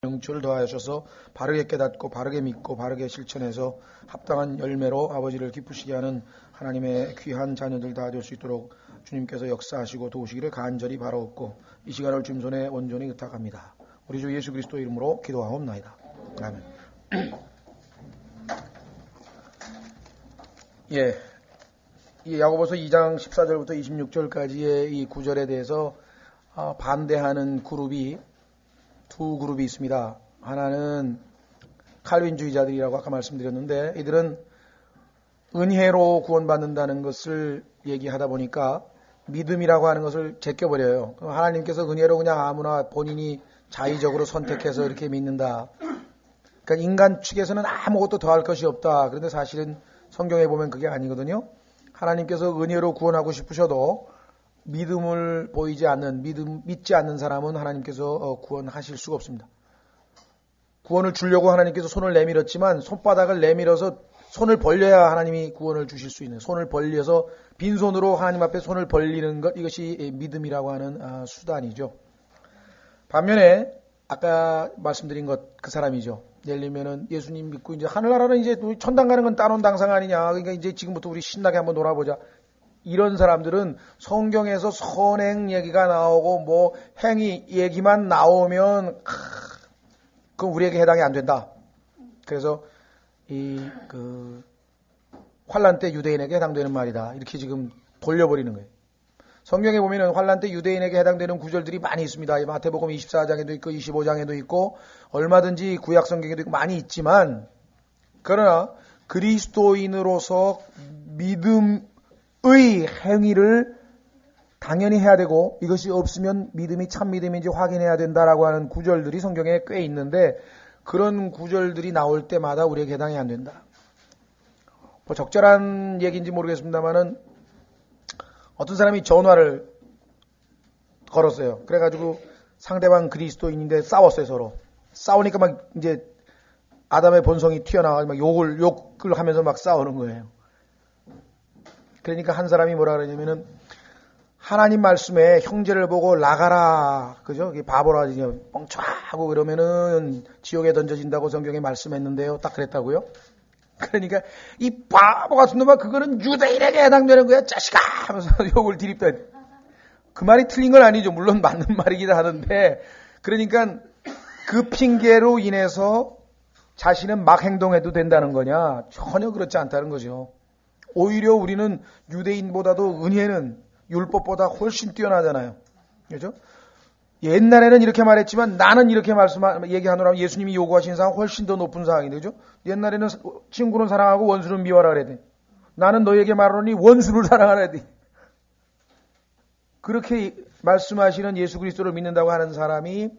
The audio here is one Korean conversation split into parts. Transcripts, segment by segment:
영주를 더하셔서 바르게 깨닫고 바르게 믿고 바르게 실천해서 합당한 열매로 아버지를 기쁘시게 하는 하나님의 귀한 자녀들 다 될 수 있도록 주님께서 역사하시고 도우시기를 간절히 바라옵고 이 시간을 주님 손에 온전히 의탁합니다. 우리 주 예수 그리스도 이름으로 기도하옵나이다. 아멘. 이 야고보서 2장 14절부터 26절까지의 이 구절에 대해서 반대하는 그룹이 두 그룹이 있습니다. 하나는 칼빈주의자들이라고 아까 말씀드렸는데 이들은 은혜로 구원받는다는 것을 얘기하다 보니까 믿음이라고 하는 것을 제껴버려요. 하나님께서 은혜로 그냥 아무나 본인이 자의적으로 선택해서 이렇게 믿는다. 그러니까 인간 측에서는 아무것도 더할 것이 없다. 그런데 사실은 성경에 보면 그게 아니거든요. 하나님께서 은혜로 구원하고 싶으셔도 믿음을 보이지 않는, 믿지 않는 사람은 하나님께서 구원하실 수가 없습니다. 구원을 주려고 하나님께서 손을 내밀었지만 손바닥을 내밀어서 손을 벌려야 하나님이 구원을 주실 수 있는, 손을 벌려서 빈손으로 하나님 앞에 손을 벌리는 것, 이것이 믿음이라고 하는 수단이죠. 반면에 아까 말씀드린 것, 그 사람이죠. 예를 들면은 예수님 믿고 이제 하늘나라는 이제 천당 가는 건 따놓은 당상 아니냐. 그러니까 이제 지금부터 우리 신나게 한번 놀아보자. 이런 사람들은 성경에서 선행 얘기가 나오고 뭐 행위 얘기만 나오면 그건 우리에게 해당이 안 된다. 그래서 환란 때 유대인에게 해당되는 말이다. 이렇게 지금 돌려버리는 거예요. 성경에 보면은 환란 때 유대인에게 해당되는 구절들이 많이 있습니다. 마태복음 24장에도 있고 25장에도 있고 얼마든지 구약 성경에도 있고 많이 있지만 그러나 그리스도인으로서 믿음의 행위를 당연히 해야 되고 이것이 없으면 믿음이 참 믿음인지 확인해야 된다라고 하는 구절들이 성경에 꽤 있는데 그런 구절들이 나올 때마다 우리에게 해당이 안 된다. 뭐 적절한 얘기인지 모르겠습니다만은 어떤 사람이 전화를 걸었어요. 그래가지고 상대방 그리스도인인데 싸웠어요, 서로. 싸우니까 막 이제 아담의 본성이 튀어나와서 막 욕을 하면서 막 싸우는 거예요. 그러니까 한 사람이 뭐라 그러냐면은 하나님 말씀에 형제를 보고 나가라. 그죠? 바보라, 뻥쳐하고 그러면은 지옥에 던져진다고 성경에 말씀했는데요. 딱 그랬다고요? 그러니까 이 바보 같은 놈아 그거는 유대인에게 해당되는 거야 자식아 하면서 욕을 드립다. 그 말이 틀린 건 아니죠. 물론 맞는 말이긴 하는데 그러니까 그 핑계로 인해서 자신은 막 행동해도 된다는 거냐? 전혀 그렇지 않다는 거죠. 오히려 우리는 유대인보다도 은혜는 율법보다 훨씬 뛰어나잖아요. 그렇죠? 옛날에는 이렇게 말했지만 나는 이렇게 얘기하느라 예수님이 요구하신 사항 훨씬 더 높은 사항인데, 그죠? 옛날에는 친구는 사랑하고 원수는 미워하라 그래야 돼. 나는 너에게 말하노니 원수를 사랑하라 돼. 그렇게 말씀하시는 예수 그리스도를 믿는다고 하는 사람이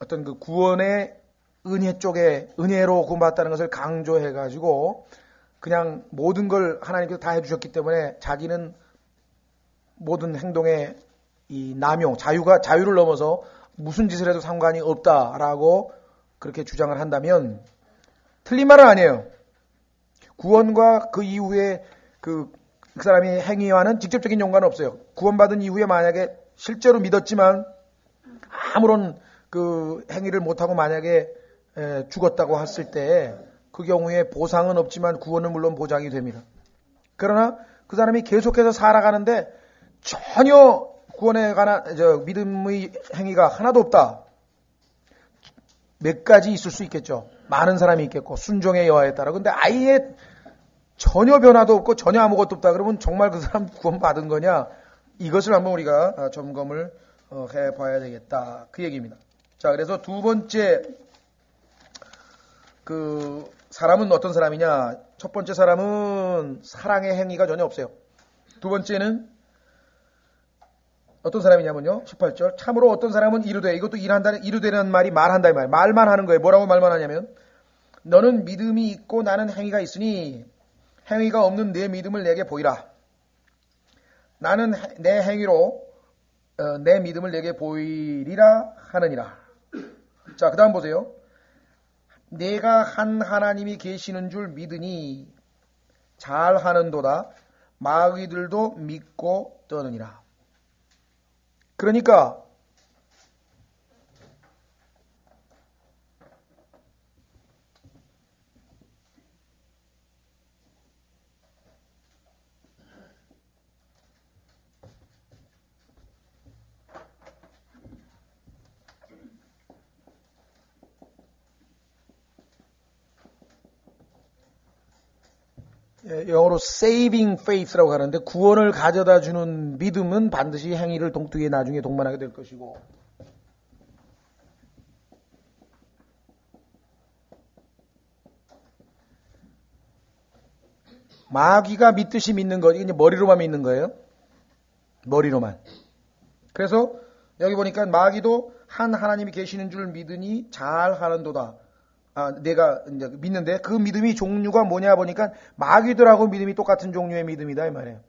어떤 그 구원의 은혜 쪽에 은혜로 구원받았다는 것을 강조해가지고 그냥 모든 걸 하나님께서 다 해주셨기 때문에 자기는 모든 행동에 이 남용, 자유를 넘어서 무슨 짓을 해도 상관이 없다라고 그렇게 주장을 한다면 틀린 말은 아니에요. 구원과 그 이후에 그 사람이 행위와는 직접적인 연관은 없어요. 구원받은 이후에 만약에 실제로 믿었지만 아무런 그 행위를 못하고 만약에 죽었다고 했을 때 그 경우에 보상은 없지만 구원은 물론 보장이 됩니다. 그러나 그 사람이 계속해서 살아가는데 전혀 구원에 관한 믿음의 행위가 하나도 없다. 몇 가지 있을 수 있겠죠. 많은 사람이 있겠고 순종의 여하에 따라. 근데 아예 전혀 변화도 없고 전혀 아무것도 없다. 그러면 정말 그 사람 구원받은 거냐? 이것을 한번 우리가 점검을 해봐야 되겠다. 그 얘기입니다. 자, 그래서 두 번째 그 사람은 어떤 사람이냐? 첫 번째 사람은 사랑의 행위가 전혀 없어요. 두 번째는 어떤 사람이냐면요. 18절. 참으로 어떤 사람은 이루되, 이것도 이루되는 말이 말한다 이 말. 말만 하는 거예요. 뭐라고 말만 하냐면 너는 믿음이 있고 나는 행위가 있으니 행위가 없는 내 믿음을 내게 보이라. 나는 내 행위로 내 믿음을 내게 보이리라 하느니라. 자, 그 다음 보세요. 내가 한 하나님이 계시는 줄 믿으니 잘하는도다. 마귀들도 믿고 떠느니라. 그러니까 영어로 saving faith라고 하는데 구원을 가져다 주는 믿음은 반드시 행위를 뒤에 나중에 동반하게 될 것이고 마귀가 믿듯이 믿는 거지 이제 머리로만 믿는 거예요. 머리로만. 그래서 여기 보니까 마귀도 한 하나님이 계시는 줄 믿으니 잘 하는도다. 내가 이제 믿는데 그 믿음이 종류가 뭐냐 보니까 마귀들하고 믿음이 똑같은 종류의 믿음이다 이 말이에요.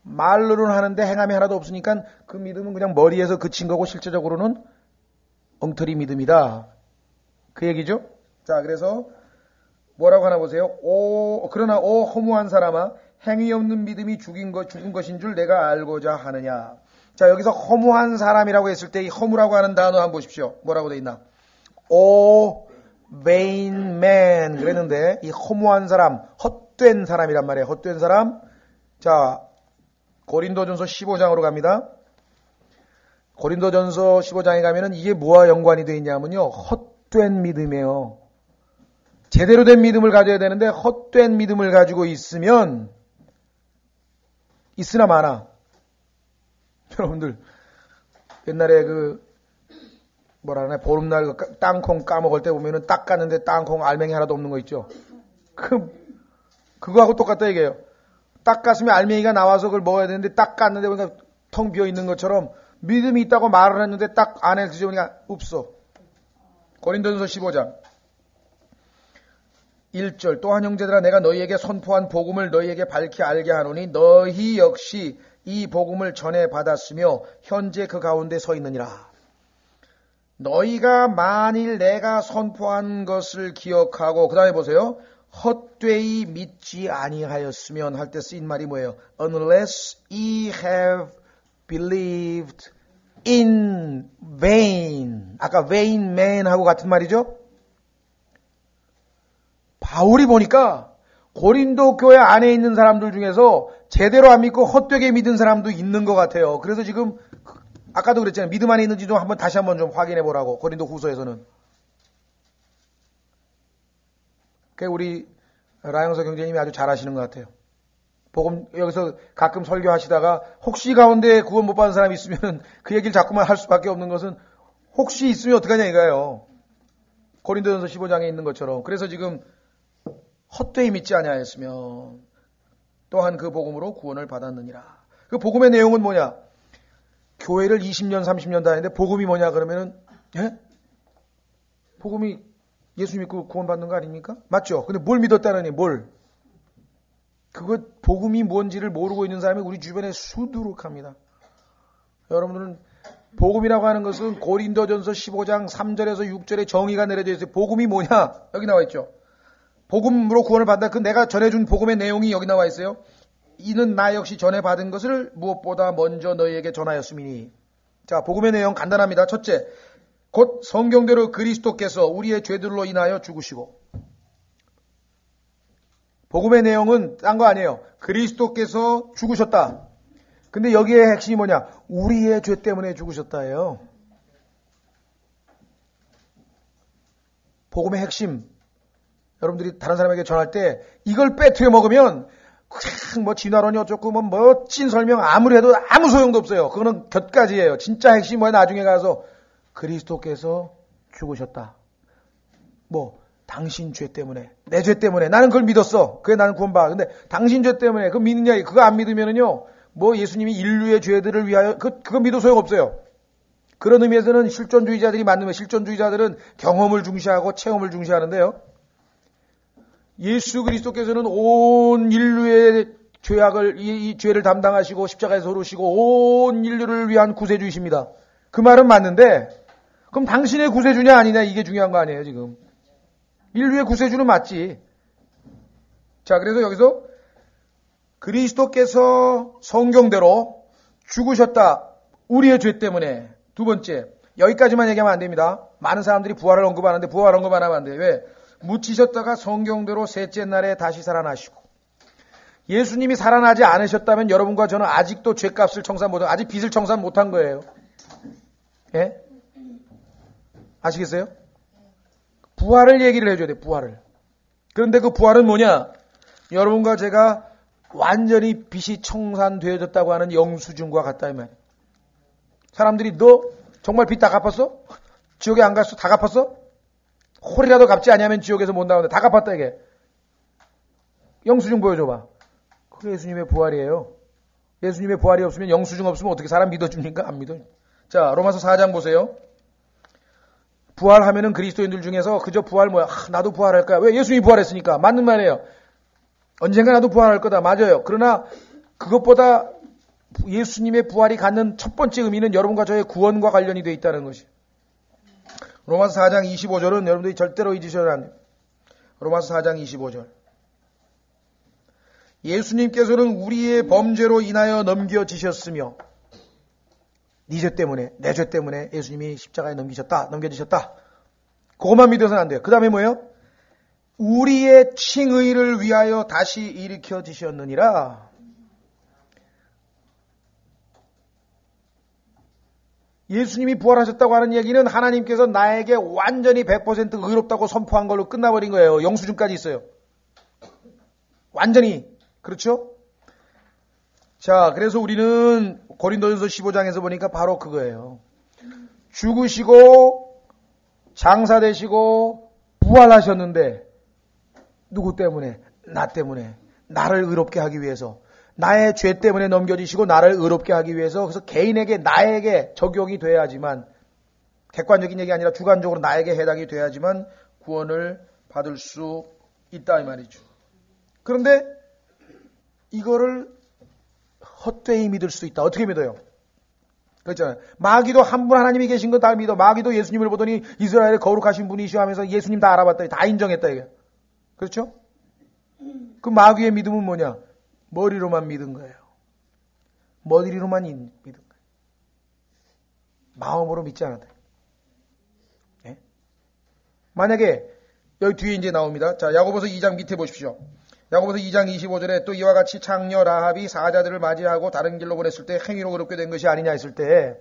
말로는 하는데 행함이 하나도 없으니까 그 믿음은 그냥 머리에서 그친 거고 실제적으로는 엉터리 믿음이다. 그 얘기죠. 자, 그래서 뭐라고 하나 보세요. 그러나 허무한 사람아 행위 없는 믿음이 죽은 것인 줄 내가 알고자 하느냐. 자, 여기서 허무한 사람이라고 했을 때 이 허무라고 하는 단어 한번 보십시오. 뭐라고 돼 있나? vain man 그랬는데 이 허무한 사람, 헛된 사람이란 말이에요. 헛된 사람. 자, 고린도전서 15장으로 갑니다. 고린도전서 15장에 가면은 이게 뭐와 연관이 되어 있냐면요. 헛된 믿음이에요. 제대로 된 믿음을 가져야 되는데 헛된 믿음을 가지고 있으면 있으나 마나. 여러분들 옛날에 보름날 땅콩 까먹을 때 보면은 딱 깠는데 땅콩 알맹이 하나도 없는 거 있죠. 그거하고 똑같다 얘기해요. 딱 깠으면 알맹이가 나와서 그걸 먹어야 되는데 딱 깠는데 보니까 텅 비어 있는 것처럼 믿음이 있다고 말을 했는데 딱 안에 뒤져보니까 없어. 고린도전서 15장 1절 또한 형제들아 내가 너희에게 선포한 복음을 너희에게 밝히 알게 하노니 너희 역시 이 복음을 전해 받았으며 현재 그 가운데 서 있느니라. 너희가 만일 내가 선포한 것을 기억하고 그 다음에 보세요. 헛되이 믿지 아니하였으면 할 때 쓰인 말이 뭐예요? Unless ye have believed in vain. 아까 vain man 하고 같은 말이죠? 바울이 보니까 고린도 교회 안에 있는 사람들 중에서 제대로 안 믿고 헛되게 믿은 사람도 있는 것 같아요. 그래서 지금 아까도 그랬잖아요. 믿음 안에 있는지 좀 다시 한번 좀 확인해 보라고. 고린도 후서에서는. 우리 라영서 경제님이 아주 잘하시는 것 같아요. 복음 여기서 가끔 설교하시다가 혹시 가운데 구원 못 받은 사람이 있으면 그 얘기를 자꾸만 할 수밖에 없는 것은 혹시 있으면 어떡하냐 이거예요. 고린도전서 15장에 있는 것처럼. 그래서 지금 헛되이 믿지 아니하였으면 또한 그 복음으로 구원을 받았느니라. 그 복음의 내용은 뭐냐? 교회를 20년, 30년 다녔는데 복음이 뭐냐 그러면은 복음이 예수 믿고 구원 받는 거 아닙니까? 맞죠? 근데 뭘 믿었다느니 뭘? 그거 복음이 뭔지를 모르고 있는 사람이 우리 주변에 수두룩합니다. 여러분들은 복음이라고 하는 것은 고린도전서 15장 3절에서 6절에 정의가 내려져 있어요. 복음이 뭐냐? 여기 나와 있죠. 복음으로 구원을 받는다. 그 내가 전해준 복음의 내용이 여기 나와 있어요. 이는 나 역시 전해받은 것을 무엇보다 먼저 너희에게 전하였음이니. 자, 복음의 내용 간단합니다. 첫째, 곧 성경대로 그리스도께서 우리의 죄들로 인하여 죽으시고. 복음의 내용은 딴 거 아니에요. 그리스도께서 죽으셨다. 근데 여기에 핵심이 뭐냐? 우리의 죄 때문에 죽으셨다예요. 복음의 핵심. 여러분들이 다른 사람에게 전할 때 이걸 빼뜨려 먹으면 그냥 진화론이 어쩌고 멋진 설명 아무리 해도 아무 소용도 없어요. 그거는 곁가지예요. 진짜 핵심이 뭐야? 나중에 가서 그리스도께서 죽으셨다. 당신 죄 때문에, 내 죄 때문에 나는 그걸 믿었어. 그게 나는 구원받아. 근데 당신 죄 때문에 그거 믿느냐? 그거 안 믿으면은요. 예수님이 인류의 죄들을 위하여 그거 믿어 소용없어요. 그런 의미에서는 실존주의자들이 맞는 거예요. 실존주의자들은 경험을 중시하고 체험을 중시하는데요. 예수 그리스도께서는 온 인류의 죄악을 이 죄를 담당하시고 십자가에서 오르시고 온 인류를 위한 구세주이십니다. 그 말은 맞는데 그럼 당신의 구세주냐 아니냐 이게 중요한 거 아니에요 지금. 인류의 구세주는 맞지. 자, 그래서 여기서 그리스도께서 성경대로 죽으셨다. 우리의 죄 때문에. 두 번째, 여기까지만 얘기하면 안 됩니다. 많은 사람들이 부활을 언급하는데 부활 언급 안 하면 안 돼요. 왜? 묻히셨다가 성경대로 셋째 날에 다시 살아나시고. 예수님이 살아나지 않으셨다면 여러분과 저는 아직도 죄값을 청산 못하고 아직 빚을 청산 못한 거예요. 예? 아시겠어요? 부활을 얘기를 해줘야 돼. 부활을. 그런데 그 부활은 뭐냐? 여러분과 제가 완전히 빚이 청산되어졌다고 하는 영수증과 같다 이 말이에요. 사람들이 너 정말 빚 다 갚았어? 지옥에 안 갔어? 다 갚았어? 홀이라도 갚지 아니하면 지옥에서 못 나오는데 다 갚았다 이게. 영수증 보여줘봐. 그게 예수님의 부활이에요. 예수님의 부활이 없으면 영수증 없으면 어떻게 사람 믿어줍니까? 안 믿어요. 자, 로마서 4장 보세요. 부활하면은 그리스도인들 중에서 그저 부활 뭐야? 나도 부활할 거야. 왜? 예수님이 부활했으니까. 맞는 말이에요. 언젠가 나도 부활할 거다. 맞아요. 그러나 그것보다 예수님의 부활이 갖는 첫 번째 의미는 여러분과 저의 구원과 관련이 되어 있다는 것이. 로마서 4장 25절은 여러분들이 절대로 잊으셔야 안 돼요. 로마서 4장 25절. 예수님께서는 우리의 범죄로 인하여 넘겨지셨으며 네 죄 때문에 내 죄 때문에 예수님이 십자가에 넘겨지셨다. 그것만 믿어서는 안 돼요. 그 다음에 뭐예요? 우리의 칭의를 위하여 다시 일으켜지셨느니라. 예수님이 부활하셨다고 하는 얘기는 하나님께서 나에게 완전히 100% 의롭다고 선포한 걸로 끝나버린 거예요. 영수증까지 있어요. 완전히. 그렇죠? 자, 그래서 우리는 고린도전서 15장에서 보니까 바로 그거예요. 죽으시고 장사되시고 부활하셨는데 누구 때문에? 나 때문에. 나를 의롭게 하기 위해서. 나의 죄 때문에 넘겨지시고 나를 의롭게 하기 위해서. 그래서 개인에게 나에게 적용이 돼야지만, 객관적인 얘기 아니라 주관적으로 나에게 해당이 돼야지만 구원을 받을 수 있다 이 말이죠. 그런데 이거를 헛되이 믿을 수 있다. 어떻게 믿어요? 그렇잖아요. 마귀도 한 분 하나님이 계신 거 다 믿어. 마귀도 예수님을 보더니 이스라엘의 거룩하신 분이시오 하면서 예수님 다 알아봤더니 다 인정했다 이게. 그렇죠? 그 마귀의 믿음은 뭐냐? 머리로만 믿은 거예요. 머리로만 믿은 거예요. 마음으로 믿지 않았다. 예? 만약에 여기 뒤에 이제 나옵니다. 자, 야고보서 2장 밑에 보십시오. 야고보서 2장 25절에 또 이와 같이 창녀 라합이 사자들을 맞이하고 다른 길로 보냈을 때 행위로 의롭게 된 것이 아니냐 했을 때,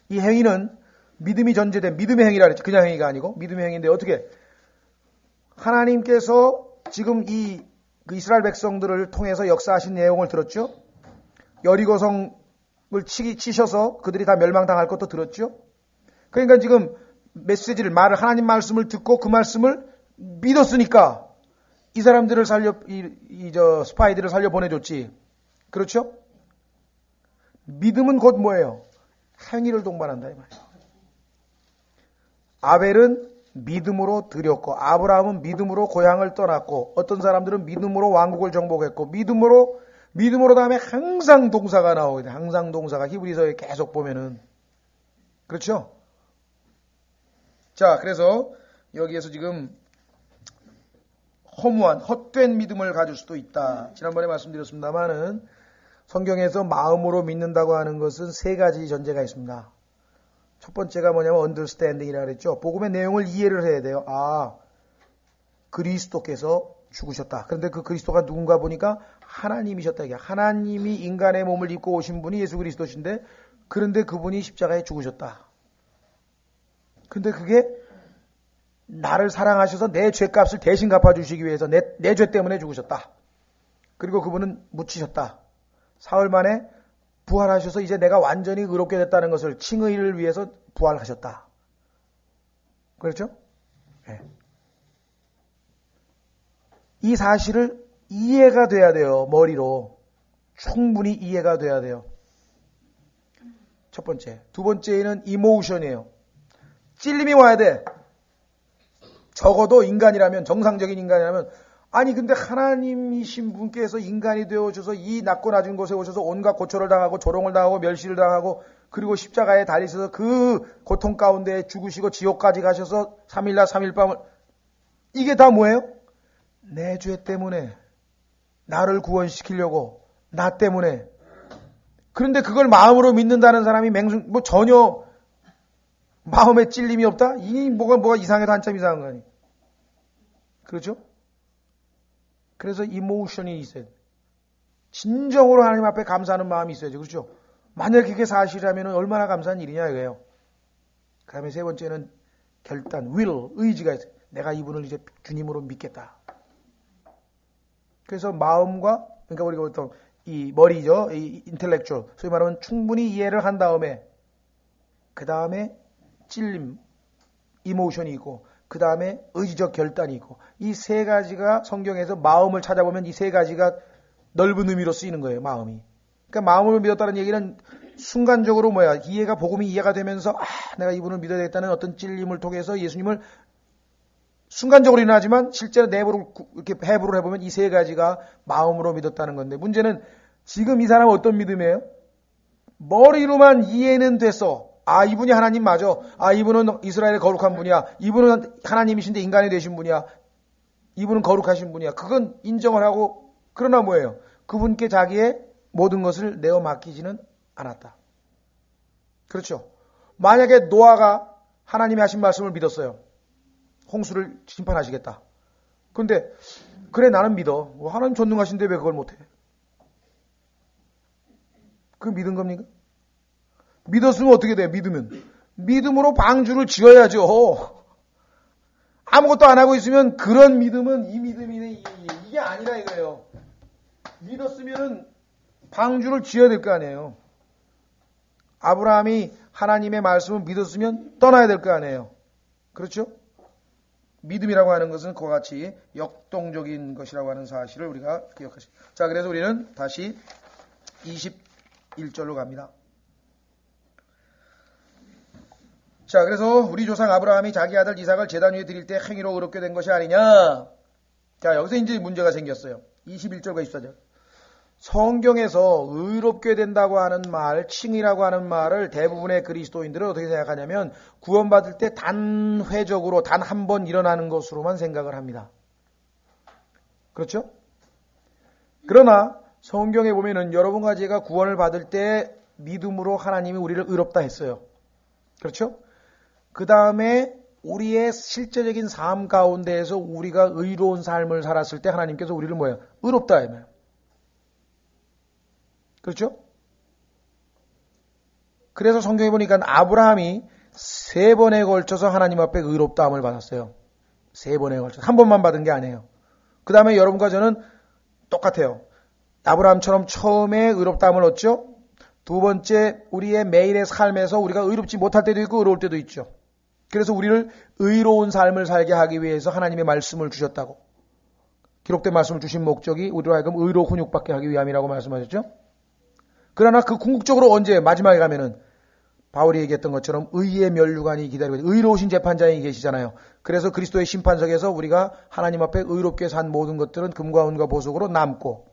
이 행위는 믿음이 전제된 믿음의 행위라 그랬죠. 그냥 행위가 아니고 믿음의 행위인데, 어떻게 하나님께서 지금 그 이스라엘 백성들을 통해서 역사하신 내용을 들었죠. 여리고성을 치셔서 그들이 다 멸망당할 것도 들었죠. 그러니까 지금 메시지를, 하나님 말씀을 듣고 그 말씀을 믿었으니까 이 사람들을 스파이들을 살려 보내줬지. 그렇죠? 믿음은 곧 뭐예요? 행위를 동반한다 이 말이에요. 아벨은 믿음으로 드렸고, 아브라함은 믿음으로 고향을 떠났고, 어떤 사람들은 믿음으로 왕국을 정복했고, 믿음으로 다음에 항상 동사가 나오거든요. 항상 동사가 히브리서에 계속 보면은. 그렇죠? 자, 그래서 여기에서 지금 허무한 헛된 믿음을 가질 수도 있다. 지난번에 말씀드렸습니다만은 성경에서 마음으로 믿는다고 하는 것은 세 가지 전제가 있습니다. 첫 번째가 뭐냐면 understanding이라고 그랬죠. 복음의 내용을 이해를 해야 돼요. 아, 그리스도께서 죽으셨다. 그런데 그 그리스도가 누군가 보니까 하나님이셨다. 이게 하나님이 인간의 몸을 입고 오신 분이 예수 그리스도신데, 그런데 그분이 십자가에 죽으셨다. 근데 그게 나를 사랑하셔서 내 죄값을 대신 갚아주시기 위해서 내 죄 때문에 죽으셨다. 그리고 그분은 묻히셨다. 사흘 만에 부활하셔서 이제 내가 완전히 의롭게 됐다는 것을 칭의를 위해서 부활하셨다. 그렇죠? 네. 이 사실을 이해가 돼야 돼요. 머리로. 충분히 이해가 돼야 돼요. 첫 번째. 두 번째는 이모션이에요. 찔림이 와야 돼. 적어도 인간이라면, 정상적인 인간이라면, 아니 근데 하나님이신 분께서 인간이 되어주셔서 이 낮고 낮은 곳에 오셔서 온갖 고초를 당하고 조롱을 당하고 멸시를 당하고, 그리고 십자가에 달리셔서 그 고통 가운데 죽으시고 지옥까지 가셔서 3일날 3일밤을, 이게 다 뭐예요? 내 죄 때문에, 나를 구원시키려고, 나 때문에. 그런데 그걸 마음으로 믿는다는 사람이 전혀 마음에 찔림이 없다? 이 뭐가 이상해도 한참 이상한 거 아니에요. 그렇죠? 그래서 이모션이 있어야 돼. 진정으로 하나님 앞에 감사하는 마음이 있어야죠. 그렇죠? 만약 그게 사실이라면 얼마나 감사한 일이냐 이거예요. 그 다음에 세 번째는 결단, 의지가 있어요. 내가 이분을 이제 주님으로 믿겠다. 그래서 마음과, 그러니까 우리가 보통 이 머리죠. 이 인텔렉츄얼. 소위 말하면 충분히 이해를 한 다음에, 그 다음에 찔림, 이모션이 있고, 그 다음에 의지적 결단이 있고, 이 세 가지가 성경에서 마음을 찾아보면 이 세 가지가 넓은 의미로 쓰이는 거예요, 마음이. 그러니까 마음을 믿었다는 얘기는 순간적으로 이해가, 복음이 이해가 되면서, 내가 이분을 믿어야 되겠다는 어떤 찔림을 통해서 예수님을 순간적으로 일어나지만 실제로 내부로 이렇게 해부를 해보면 이 세 가지가 마음으로 믿었다는 건데, 문제는 지금 이 사람은 어떤 믿음이에요? 머리로만 이해는 됐어. 이분이 하나님 맞아. 이분은 이스라엘의 거룩한 분이야. 이분은 하나님이신데 인간이 되신 분이야. 이분은 거룩하신 분이야. 그건 인정을 하고, 그러나 뭐예요? 그분께 자기의 모든 것을 내어 맡기지는 않았다. 그렇죠? 만약에 노아가 하나님이 하신 말씀을 믿었어요. 홍수를 심판하시겠다. 그런데 그래 나는 믿어. 하나님 전능하신데 왜 그걸 못해? 그 믿은 겁니까? 믿었으면 어떻게 돼? 믿으면 믿음으로 방주를 지어야죠. 아무것도 안 하고 있으면 그런 믿음은 이 믿음이네 이게 아니라 이거예요. 믿었으면은 방주를 지어야 될 거 아니에요. 아브라함이 하나님의 말씀을 믿었으면 떠나야 될 거 아니에요. 그렇죠? 믿음이라고 하는 것은 그와 같이 역동적인 것이라고 하는 사실을 우리가 기억하십시오. 자, 그래서 우리는 다시 21절로 갑니다. 자, 그래서 우리 조상 아브라함이 자기 아들 이삭을 제단 위에 드릴 때 행위로 의롭게 된 것이 아니냐. 자, 여기서 이제 문제가 생겼어요. 21절과 24절. 성경에서 의롭게 된다고 하는 말, 칭의라고 하는 말을 대부분의 그리스도인들은 어떻게 생각하냐면 구원받을 때 단회적으로 단 한 번 일어나는 것으로만 생각을 합니다. 그렇죠? 그러나 성경에 보면은 여러분과 제가 구원을 받을 때 믿음으로 하나님이 우리를 의롭다 했어요. 그렇죠? 그 다음에 우리의 실제적인 삶 가운데에서 우리가 의로운 삶을 살았을 때 하나님께서 우리를 뭐예요? 의롭다 해요. 그렇죠? 그래서 성경에 보니까 아브라함이 3번에 걸쳐서 하나님 앞에 의롭다함을 받았어요. 3번에 걸쳐서. 한 번만 받은 게 아니에요. 그 다음에 여러분과 저는 똑같아요. 아브라함처럼 처음에 의롭다함을 얻죠. 두 번째 우리의 매일의 삶에서 우리가 의롭지 못할 때도 있고 의로울 때도 있죠. 그래서 우리를 의로운 삶을 살게 하기 위해서 하나님의 말씀을 주셨다고. 기록된 말씀을 주신 목적이 우리로 하여금 의로 훈육받게 하기 위함이라고 말씀하셨죠. 그러나 그 궁극적으로 언제 마지막에 가면은 바울이 얘기했던 것처럼 의의 면류관이 기다리고 있는 의로우신 재판장이 계시잖아요. 그래서 그리스도의 심판석에서 우리가 하나님 앞에 의롭게 산 모든 것들은 금과 은과 보석으로 남고,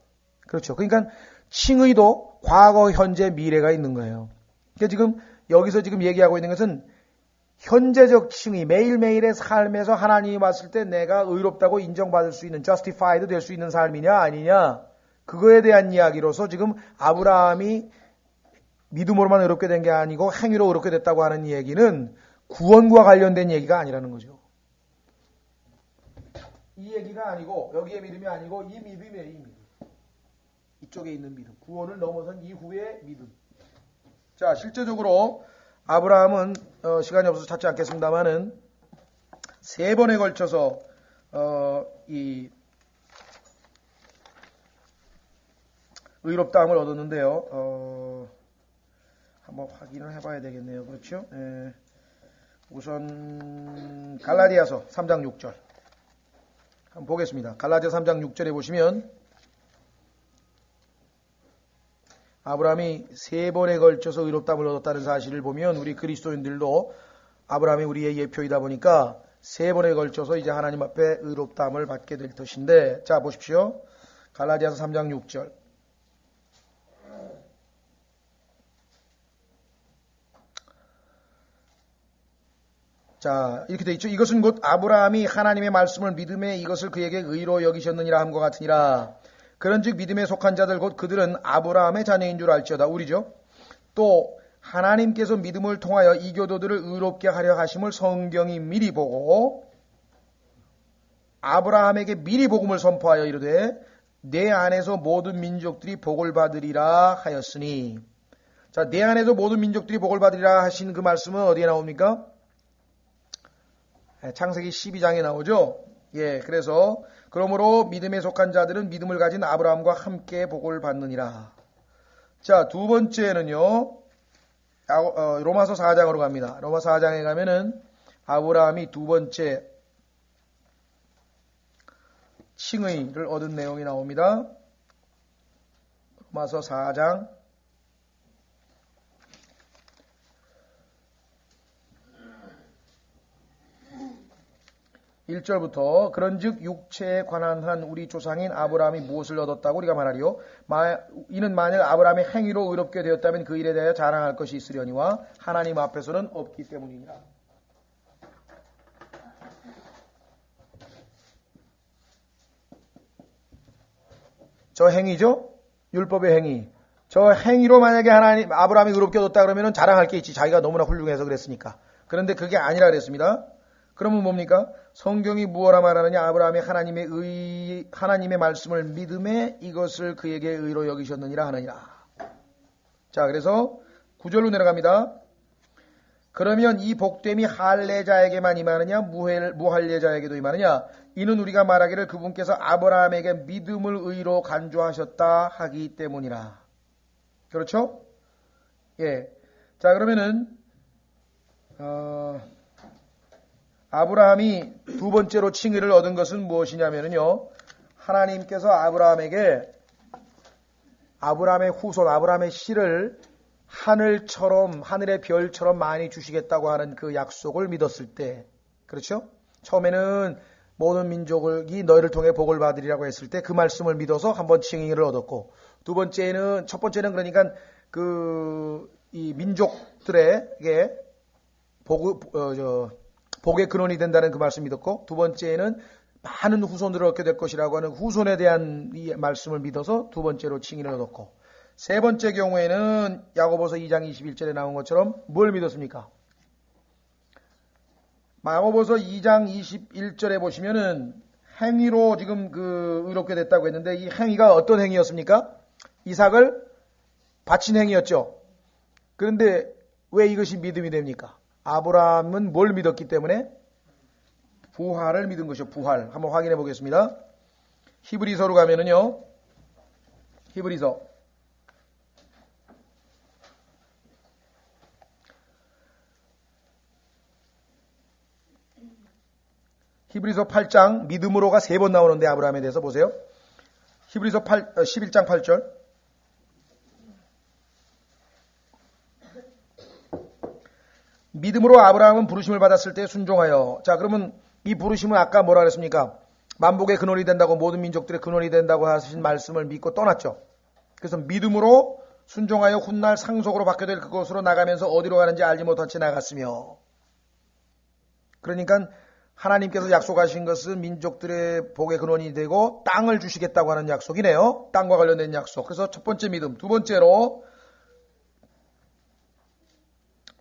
그렇죠. 그러니까 칭의도 과거, 현재, 미래가 있는 거예요. 그러니까 지금 여기서 지금 얘기하고 있는 것은 현재적 칭의, 매일매일의 삶에서 하나님이 봤을 때 내가 의롭다고 인정받을 수 있는, justified 될 수 있는 삶이냐 아니냐, 그거에 대한 이야기로서 지금 아브라함이 믿음으로만 의롭게 된 게 아니고 행위로 의롭게 됐다고 하는 얘기는 구원과 관련된 얘기가 아니라는 거죠. 이 얘기가 아니고, 여기에 믿음이 아니고 이 믿음이에요, 이 믿음. 이쪽에 있는 믿음. 구원을 넘어선 이후의 믿음. 자, 실제적으로 아브라함은 시간이 없어서 찾지 않겠습니다만은 3번에 걸쳐서 이 의롭다함을 얻었는데요. 한번 확인을 해봐야 되겠네요. 그렇죠? 우선 갈라디아서 3장 6절 한번 보겠습니다. 갈라디아 3장 6절에 보시면 아브라함이 3번에 걸쳐서 의롭다함을 얻었다는 사실을 보면 우리 그리스도인들도 아브라함이 우리의 예표이다 보니까 3번에 걸쳐서 이제 하나님 앞에 의롭다함을 받게 될 것인데, 자 보십시오. 갈라디아서 3장 6절. 자, 이렇게 돼 있죠. 이것은 곧 아브라함이 하나님의 말씀을 믿음에 이것을 그에게 의로 여기셨느니라 함과 같으니라. 그런즉 믿음에 속한 자들 곧 그들은 아브라함의 자녀인 줄 알지어다. 우리죠. 또 하나님께서 믿음을 통하여 이교도들을 의롭게 하려 하심을 성경이 미리 보고 아브라함에게 미리 복음을 선포하여 이르되 내 안에서 모든 민족들이 복을 받으리라 하였으니. 자, 내 안에서 모든 민족들이 복을 받으리라 하신 그 말씀은 어디에 나옵니까? 창세기 12장에 나오죠. 예, 그래서 그러므로 믿음에 속한 자들은 믿음을 가진 아브라함과 함께 복을 받느니라. 자, 두 번째는요. 로마서 4장으로 갑니다. 로마서 4장에 가면은 아브라함이 두 번째 칭의를 얻은 내용이 나옵니다. 로마서 4장 1절부터 그런즉 육체에 관한 한 우리 조상인 아브라함이 무엇을 얻었다고 우리가 말하리요. 이는 만일 아브라함의 행위로 의롭게 되었다면 그 일에 대하여 자랑할 것이 있으려니와 하나님 앞에서는 없기 때문이니라. 저 행위죠? 율법의 행위. 저 행위로 만약에 아브라함이 의롭게 얻었다 그러면 자랑할 게 있지. 자기가 너무나 훌륭해서 그랬으니까. 그런데 그게 아니라 그랬습니다. 그러면 뭡니까? 성경이 무엇라 말하느냐? 아브라함이 하나님의 말씀을 믿음에 이것을 그에게 의로 여기셨느니라 하느니라. 자, 그래서 9절로 내려갑니다. 그러면 이 복됨이 할례자에게만 임하느냐? 무할례자에게도 임하느냐? 이는 우리가 말하기를 그분께서 아브라함에게 믿음을 의로 간주하셨다 하기 때문이라. 그렇죠? 예. 자, 그러면은 아브라함이 두 번째로 칭의를 얻은 것은 무엇이냐면요. 하나님께서 아브라함의 후손, 아브라함의 씨를 하늘의 별처럼 많이 주시겠다고 하는 그 약속을 믿었을 때, 그렇죠? 처음에는 모든 민족이 너희를 통해 복을 받으리라고 했을 때 그 말씀을 믿어서 한번 칭의를 얻었고, 첫 번째는 그러니까 이 민족들에게 복의 근원이 된다는 그 말씀 믿었고, 두 번째는 많은 후손들을 얻게 될 것이라고 하는 후손에 대한 이 말씀을 믿어서 두 번째로 칭의를 얻었고, 세 번째 경우에는 야고보서 2장 21절에 나온 것처럼 뭘 믿었습니까? 야고보서 2장 21절에 보시면은 행위로 지금 의롭게 됐다고 했는데 이 행위가 어떤 행위였습니까? 이삭을 바친 행위였죠. 그런데 왜 이것이 믿음이 됩니까? 아브라함은 뭘 믿었기 때문에? 부활을 믿은 것이요. 부활. 한번 확인해 보겠습니다. 히브리서로 가면은요. 히브리서 8장 믿음으로가 3번 나오는데 아브라함에 대해서 보세요. 히브리서 11장 8절. 믿음으로 아브라함은 부르심을 받았을 때 순종하여. 자, 그러면 이 부르심은 아까 뭐라 그랬습니까? 만복의 근원이 된다고, 모든 민족들의 근원이 된다고 하신 말씀을 믿고 떠났죠. 그래서 믿음으로 순종하여 훗날 상속으로 받게 될 그곳으로 나가면서 어디로 가는지 알지 못한 채 나갔으며. 그러니까 하나님께서 약속하신 것은 민족들의 복의 근원이 되고 땅을 주시겠다고 하는 약속이네요. 땅과 관련된 약속. 그래서 첫 번째 믿음. 두 번째로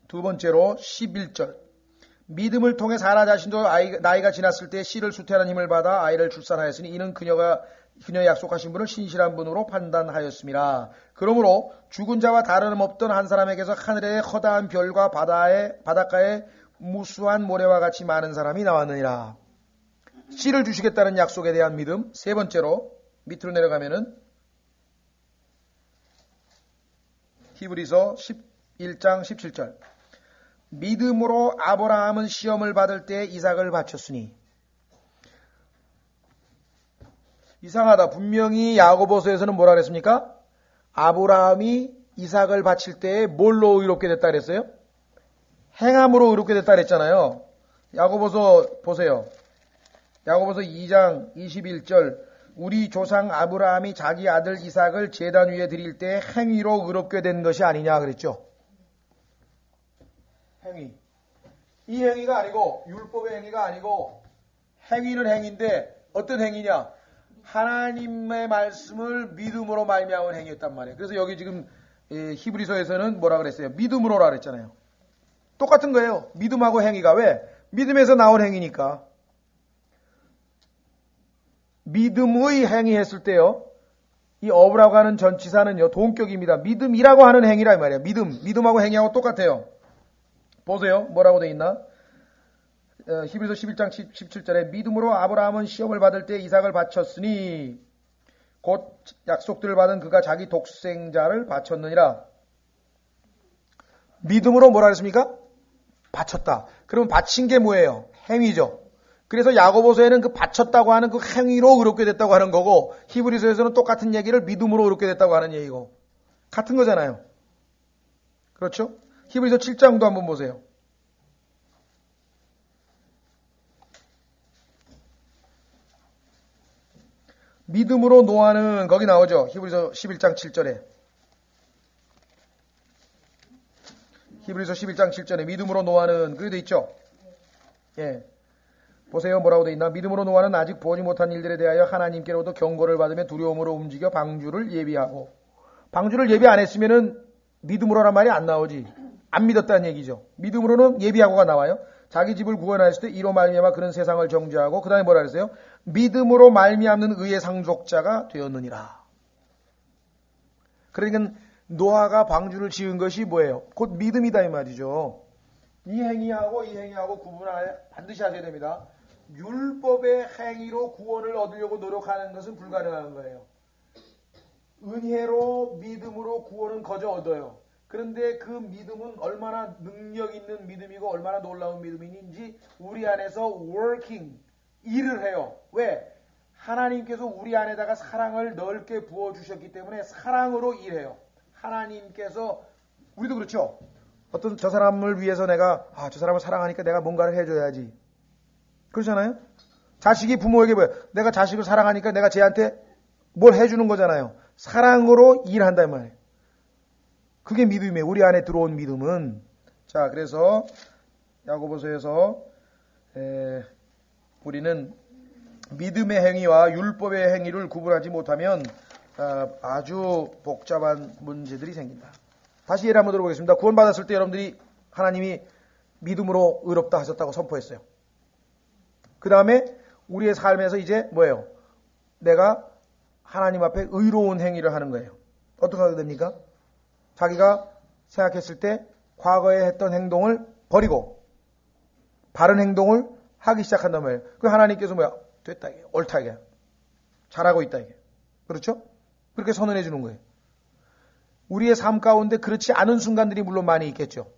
11절. 믿음을 통해 사라 자신도 나이가 지났을 때 씨를 수태하는 힘을 받아 아이를 출산하였으니 이는 그녀의 약속하신 분을 신실한 분으로 판단하였습니다. 그러므로 죽은 자와 다름없던 한 사람에게서 하늘의 허다한 별과 바닷가에 무수한 모래와 같이 많은 사람이 나왔느니라. 씨를 주시겠다는 약속에 대한 믿음. 세 번째로 밑으로 내려가면은 히브리서 11장 17절. 믿음으로 아브라함은 시험을 받을 때 이삭을 바쳤으니. 이상하다. 분명히 야고보서에서는 뭐라 그랬습니까? 아브라함이 이삭을 바칠 때 뭘로 의롭게 됐다 그랬어요? 행함으로 의롭게 됐다 그랬잖아요. 야고보서 보세요. 야고보서 2장 21절. 우리 조상 아브라함이 자기 아들 이삭을 제단 위에 드릴 때 행위로 의롭게 된 것이 아니냐 그랬죠. 행위. 이 행위가 아니고 율법의 행위가 아니고 행위는 행위인데 어떤 행위냐? 하나님의 말씀을 믿음으로 말미암은 행위였단 말이에요. 그래서 여기 지금 히브리서에서는 뭐라 그랬어요? 믿음으로라 그랬잖아요. 똑같은 거예요. 믿음하고 행위가. 왜? 믿음에서 나온 행위니까. 믿음의 행위했을 때요. 이 어브라고 하는 전치사는요. 동격입니다. 믿음이라고 하는 행위라 이 말이에요. 믿음하고 행위하고 똑같아요. 보세요. 뭐라고 돼 있나? 히브리서 11장 17절에 믿음으로 아브라함은 시험을 받을 때 이삭을 바쳤으니 곧 약속들을 받은 그가 자기 독생자를 바쳤느니라. 믿음으로 뭐라 그랬습니까? 바쳤다. 그러면 바친 게 뭐예요? 행위죠. 그래서 야고보서에는 그 바쳤다고 하는 그 행위로 의롭게 됐다고 하는 거고, 히브리서에서는 똑같은 얘기를 믿음으로 의롭게 됐다고 하는 얘기고, 같은 거잖아요. 그렇죠? 히브리서 7장도 한번 보세요. 믿음으로 노아는 거기 나오죠. 히브리서 11장 7절에. 히브리서 11장 7절에 믿음으로 노아는 그게 돼 있죠. 예. 보세요. 뭐라고 돼 있나? 믿음으로 노아는 아직 보지 못한 일들에 대하여 하나님께로부터 경고를 받으며 두려움으로 움직여 방주를 예비하고. 방주를 예비 안 했으면은 믿음으로란 말이 안 나오지. 안 믿었다는 얘기죠. 믿음으로는 예비하고가 나와요. 자기 집을 구원하였을 때 이로 말미암아 그런 세상을 정죄하고 그 다음에 뭐라 그랬어요? 믿음으로 말미암는 의의 상속자가 되었느니라. 그러니까 노아가 방주를 지은 것이 뭐예요? 곧 믿음이다 이 말이죠. 이 행위하고 구분을 반드시 하셔야 됩니다. 율법의 행위로 구원을 얻으려고 노력하는 것은 불가능한 거예요. 은혜로 믿음으로 구원은 거저 얻어요. 그런데 그 믿음은 얼마나 능력 있는 믿음이고 얼마나 놀라운 믿음인지 우리 안에서 working, 일을 해요. 왜? 하나님께서 우리 안에다가 사랑을 넓게 부어주셨기 때문에 사랑으로 일해요. 하나님께서, 우리도 그렇죠. 어떤 저 사람을 위해서 내가 저 사람을 사랑하니까 내가 뭔가를 해줘야지. 그렇잖아요. 자식이 부모에게 뭐예요? 내가 자식을 사랑하니까 내가 쟤한테 뭘 해주는 거잖아요. 사랑으로 일한단 말이에요. 그게 믿음이에요. 우리 안에 들어온 믿음은. 자, 그래서 야고보서에서 우리는 믿음의 행위와 율법의 행위를 구분하지 못하면 아주 복잡한 문제들이 생긴다. 다시 예를 한번 들어보겠습니다. 구원받았을 때 여러분들이 하나님이 믿음으로 의롭다 하셨다고 선포했어요. 그 다음에 우리의 삶에서 이제 뭐예요? 내가 하나님 앞에 의로운 행위를 하는 거예요. 어떻게 하게 됩니까? 자기가 생각했을 때 과거에 했던 행동을 버리고 바른 행동을 하기 시작한단 말이에요. 그 하나님께서 뭐야? 됐다 이게. 옳다 이게. 잘하고 있다 이게. 그렇죠? 그렇게 선언해 주는 거예요. 우리의 삶 가운데 그렇지 않은 순간들이 물론 많이 있겠죠.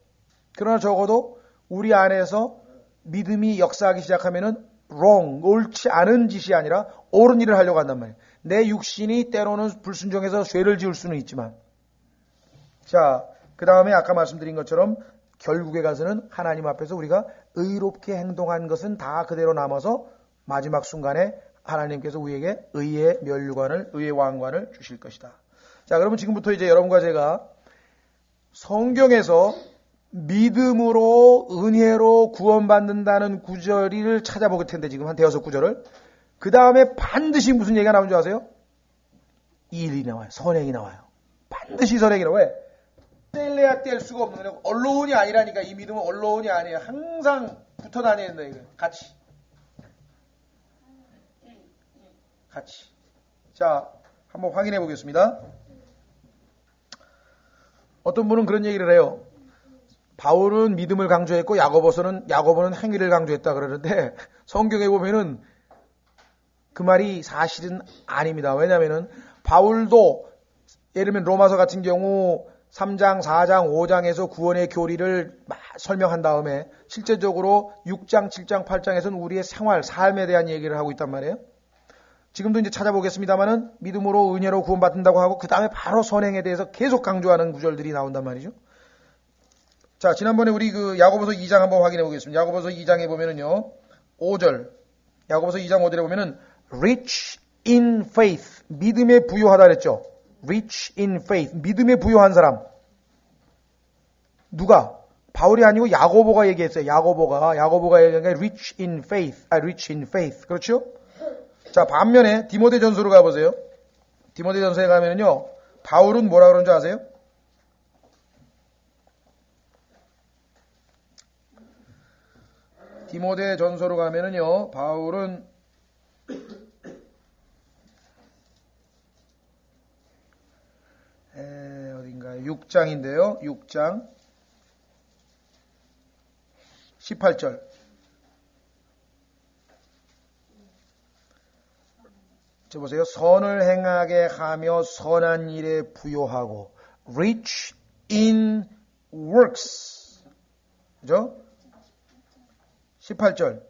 그러나 적어도 우리 안에서 믿음이 역사하기 시작하면은 wrong, 옳지 않은 짓이 아니라 옳은 일을 하려고 한단 말이에요. 내 육신이 때로는 불순종해서 죄를 지을 수는 있지만, 자, 그 다음에 아까 말씀드린 것처럼 결국에 가서는 하나님 앞에서 우리가 의롭게 행동한 것은 다 그대로 남아서 마지막 순간에 하나님께서 우리에게 의의 면류관을, 의의 왕관을 주실 것이다. 자, 그러면 지금부터 이제 여러분과 제가 성경에서 믿음으로 은혜로 구원받는다는 구절을 찾아보게 텐데 지금 한 대여섯 구절을. 그 다음에 반드시 무슨 얘기가 나오는 줄 아세요? 일이 나와요. 선행이 나와요. 반드시 선행이 나와요. 왜? 뗄래야 뗄 수가 없는 거예요. 언론이 아니라니까. 이 믿음은 언론이 아니에요. 항상 붙어 다녀야 된다 이거. 같이. 자, 한번 확인해 보겠습니다. 어떤 분은 그런 얘기를 해요. 바울은 믿음을 강조했고 야고보는 행위를 강조했다 그러는데 성경에 보면은 그 말이 사실은 아닙니다. 왜냐하면은 바울도 예를 들면 로마서 같은 경우 3장, 4장, 5장에서 구원의 교리를 설명한 다음에 실제적으로 6장, 7장, 8장에서는 우리의 생활, 삶에 대한 얘기를 하고 있단 말이에요. 지금도 이제 찾아보겠습니다만은 믿음으로 은혜로 구원받는다고 하고 그 다음에 바로 선행에 대해서 계속 강조하는 구절들이 나온단 말이죠. 자, 지난번에 우리 그 야고보서 2장 한번 확인해 보겠습니다. 야고보서 2장에 보면은요, 5절. 야고보서 2장 5절에 보면은 rich in faith. 믿음에 부유하다 그랬죠. rich in faith. 믿음에 부유한 사람. 누가? 바울이 아니고 야고보가 얘기했어요. 야고보가 얘기한 게 rich in faith. rich in faith. 그렇죠? 자, 반면에 디모데전서로 가보세요. 디모데전서에 가면은요, 바울은 뭐라 그러는 줄 아세요? 디모데전서로 가면은요, 바울은 어딘가요? 6장인데요. 6장 18절. 저 보세요. 선을 행하게 하며 선한 일에 부요하고 rich in works. 그죠? 18절.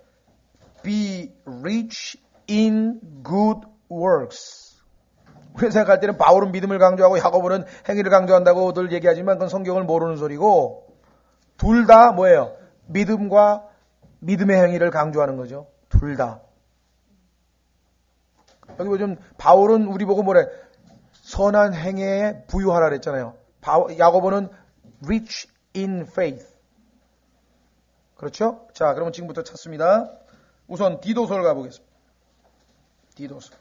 Be rich in good works. 우리가 생각할 때는 바울은 믿음을 강조하고 야고보는 행위를 강조한다고들 얘기하지만 그건 성경을 모르는 소리고 둘 다 뭐예요? 믿음과 믿음의 행위를 강조하는 거죠. 둘 다. 여기 보면 바울은 우리 보고 뭐래? 선한 행위에 부유하라 그랬잖아요. 야고보는 rich in faith. 그렇죠? 자, 그러면 지금부터 찾습니다. 우선 디도서를 가보겠습니다. 디도서.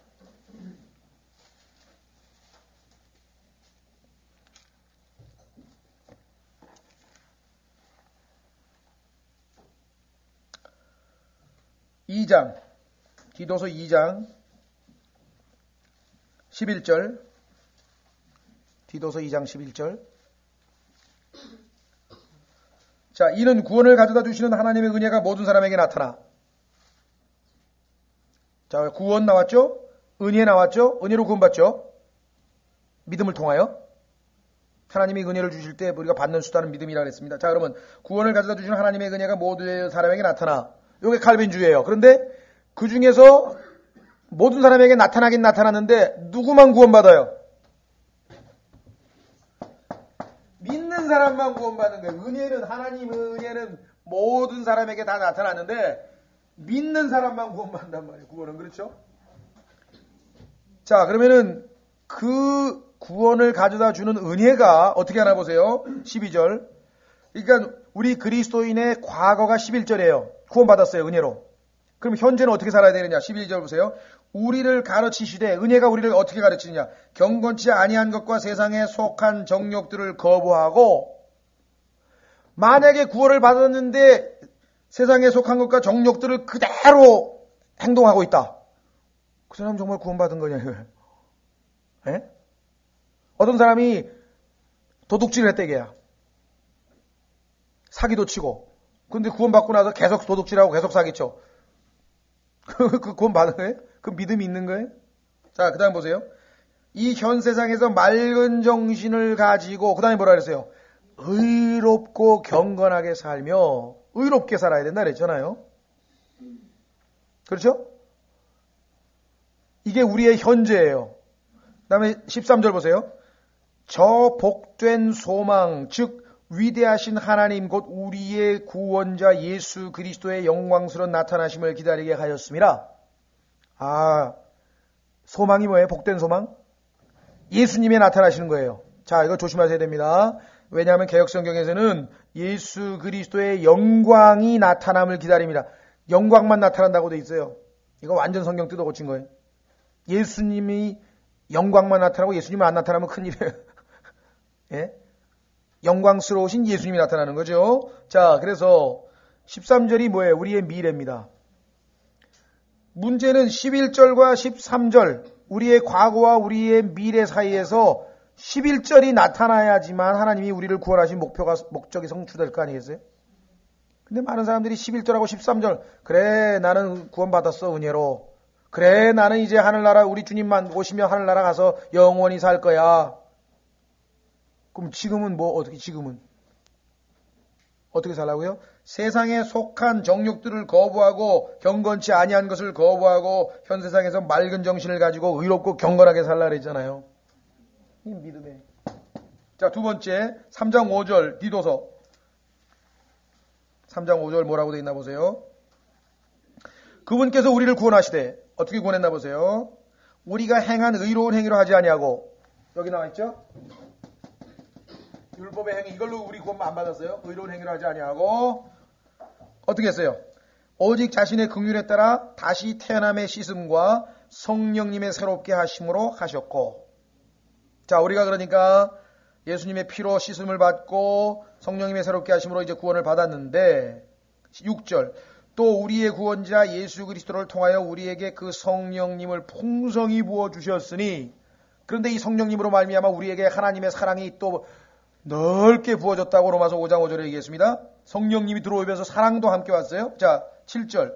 디도서 2장 11절. 디도서 2장 11절. 자, 이는 구원을 가져다 주시는 하나님의 은혜가 모든 사람에게 나타나. 자, 구원 나왔죠? 은혜 나왔죠? 은혜로 구원받죠? 믿음을 통하여. 하나님이 은혜를 주실 때 우리가 받는 수단은 믿음이라 그랬습니다. 자, 그러면 구원을 가져다 주시는 하나님의 은혜가 모든 사람에게 나타나. 요게 칼빈주의예요. 그런데 그 중에서 모든 사람에게 나타나긴 나타났는데 누구만 구원받아요? 믿는 사람만 구원받는 거예요. 은혜는 하나님의 은혜는 모든 사람에게 다 나타났는데 믿는 사람만 구원받는단 말이에요. 구원은 그렇죠? 자, 그러면은 그 구원을 가져다 주는 은혜가 어떻게 하나 보세요. 12절. 그러니까 우리 그리스도인의 과거가 11절이에요. 구원받았어요. 은혜로. 그럼 현재는 어떻게 살아야 되느냐? 11절 보세요. 우리를 가르치시되 은혜가 우리를 어떻게 가르치느냐? 경건치 아니한 것과 세상에 속한 정욕들을 거부하고 만약에 구원을 받았는데 세상에 속한 것과 정욕들을 그대로 행동하고 있다. 그 사람 정말 구원받은 거냐 이거예요. 예? 어떤 사람이 도둑질을 했다 이게야. 사기도 치고. 근데 구원받고 나서 계속 도둑질하고 계속 사기쳐. 그 구원 받은 거예요? 그 믿음이 있는 거예요? 자, 그 다음 보세요. 이 현 세상에서 맑은 정신을 가지고, 그 다음에 뭐라 그랬어요? 의롭고 경건하게 살며, 의롭게 살아야 된다 그랬잖아요. 그렇죠? 이게 우리의 현재예요. 그 다음에 13절 보세요. 저 복된 소망, 즉, 위대하신 하나님 곧 우리의 구원자 예수 그리스도의 영광스러운 나타나심을 기다리게 하였습니다. 아, 소망이 뭐예요? 복된 소망? 예수님이 나타나시는 거예요. 자, 이거 조심하셔야 됩니다. 왜냐하면 개역성경에서는 예수 그리스도의 영광이 나타남을 기다립니다. 영광만 나타난다고 돼 있어요. 이거 완전 성경 뜯어 고친 거예요. 예수님이 영광만 나타나고 예수님은 안 나타나면 큰일이에요. 예? 영광스러우신 예수님이 나타나는 거죠. 자, 그래서 13절이 뭐예요? 우리의 미래입니다. 문제는 11절과 13절, 우리의 과거와 우리의 미래 사이에서 11절이 나타나야지만 하나님이 우리를 구원하신 목적이 성취될 거 아니겠어요? 근데 많은 사람들이 11절하고 13절, 그래, 나는 구원받았어, 은혜로. 그래, 나는 이제 하늘나라, 우리 주님만 오시면 하늘나라 가서 영원히 살 거야. 그럼 지금은 어떻게 살라고요? 세상에 속한 정욕들을 거부하고 경건치 아니한 것을 거부하고 현 세상에서 맑은 정신을 가지고 의롭고 경건하게 살라 그랬잖아요. 이 믿음에. 자, 두 번째 3장 5절 디도서 3장 5절 뭐라고 되어 있나 보세요. 그분께서 우리를 구원하시되 어떻게 구원했나 보세요. 우리가 행한 의로운 행위로 하지 아니하고 여기 나와 있죠? 율법의 행위 이걸로 우리 구원 안 받았어요. 의로운 행위를 하지 아니하고 어떻게 했어요? 오직 자신의 긍휼에 따라 다시 태어남의 씻음과 성령님의 새롭게 하심으로 하셨고. 자, 우리가 그러니까 예수님의 피로 씻음을 받고 성령님의 새롭게 하심으로 이제 구원을 받았는데 6절 또 우리의 구원자 예수 그리스도를 통하여 우리에게 그 성령님을 풍성히 부어 주셨으니. 그런데 이 성령님으로 말미암아 우리에게 하나님의 사랑이 또 넓게 부어졌다고 로마서 5장 5절에 얘기했습니다. 성령님이 들어오면서 사랑도 함께 왔어요. 자, 7절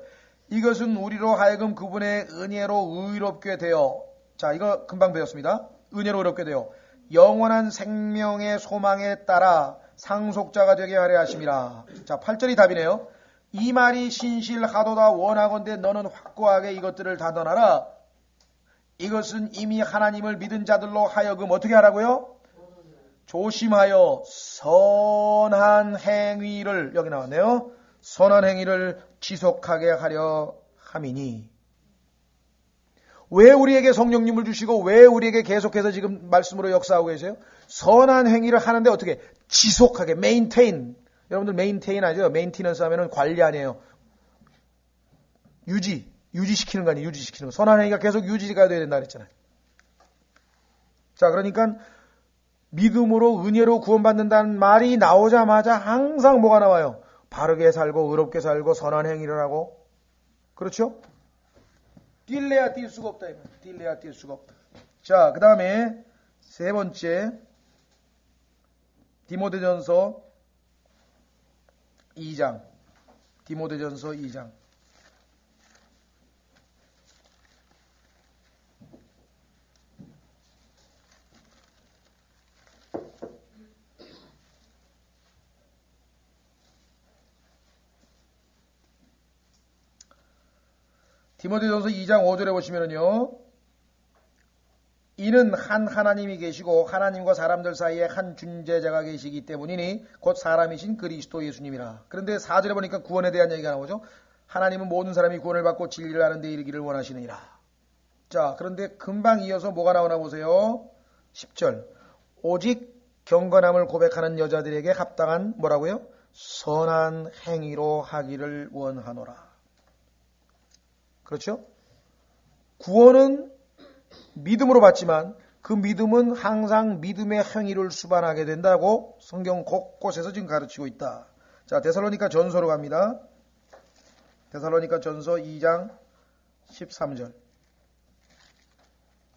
이것은 우리로 하여금 그분의 은혜로 의롭게 되어 자, 이거 금방 배웠습니다. 은혜로 어렵게 돼요. 영원한 생명의 소망에 따라 상속자가 되게 하려 하심이라. 자, 8절이 답이네요. 이 말이 신실하도다 원하건대 너는 확고하게 이것들을 다 떠나라. 이것은 이미 하나님을 믿은 자들로 하여금 어떻게 하라고요? 조심하여 선한 행위를, 여기 나왔네요. 선한 행위를 지속하게 하려 함이니. 왜 우리에게 성령님을 주시고 왜 우리에게 계속해서 지금 말씀으로 역사하고 계세요? 선한 행위를 하는데 어떻게? 지속하게, maintain. 여러분들 maintain 아죠? maintenance 하면은 관리 아니에요. 유지시키는 거 아니에요. 유지시키는 거. 선한 행위가 계속 유지가 돼야 된다 그랬잖아요. 자, 그러니까 믿음으로 은혜로 구원받는다는 말이 나오자마자 항상 뭐가 나와요? 바르게 살고 의롭게 살고 선한 행위를 하고. 그렇죠? 뛸래야 뛸 수가 없다. 뛸래야 뛸 수가 없다. 자, 그 다음에 세 번째 디모데전서 2장. 디모데전서 2장. 디모데전서 2장 5절에 보시면은요. 이는 한 하나님이 계시고 하나님과 사람들 사이에 한 중재자가 계시기 때문이니 곧 사람이신 그리스도 예수님이라. 그런데 4절에 보니까 구원에 대한 얘기가 나오죠. 하나님은 모든 사람이 구원을 받고 진리를 아는 데 이르기를 원하시느니라. 자, 그런데 금방 이어서 뭐가 나오나 보세요. 10절. 오직 경건함을 고백하는 여자들에게 합당한 뭐라고요? 선한 행위로 하기를 원하노라. 그렇죠? 구원은 믿음으로 받지만 그 믿음은 항상 믿음의 행위를 수반하게 된다고 성경 곳곳에서 지금 가르치고 있다. 자, 데살로니가 전서로 갑니다. 데살로니가 전서 2장 13절.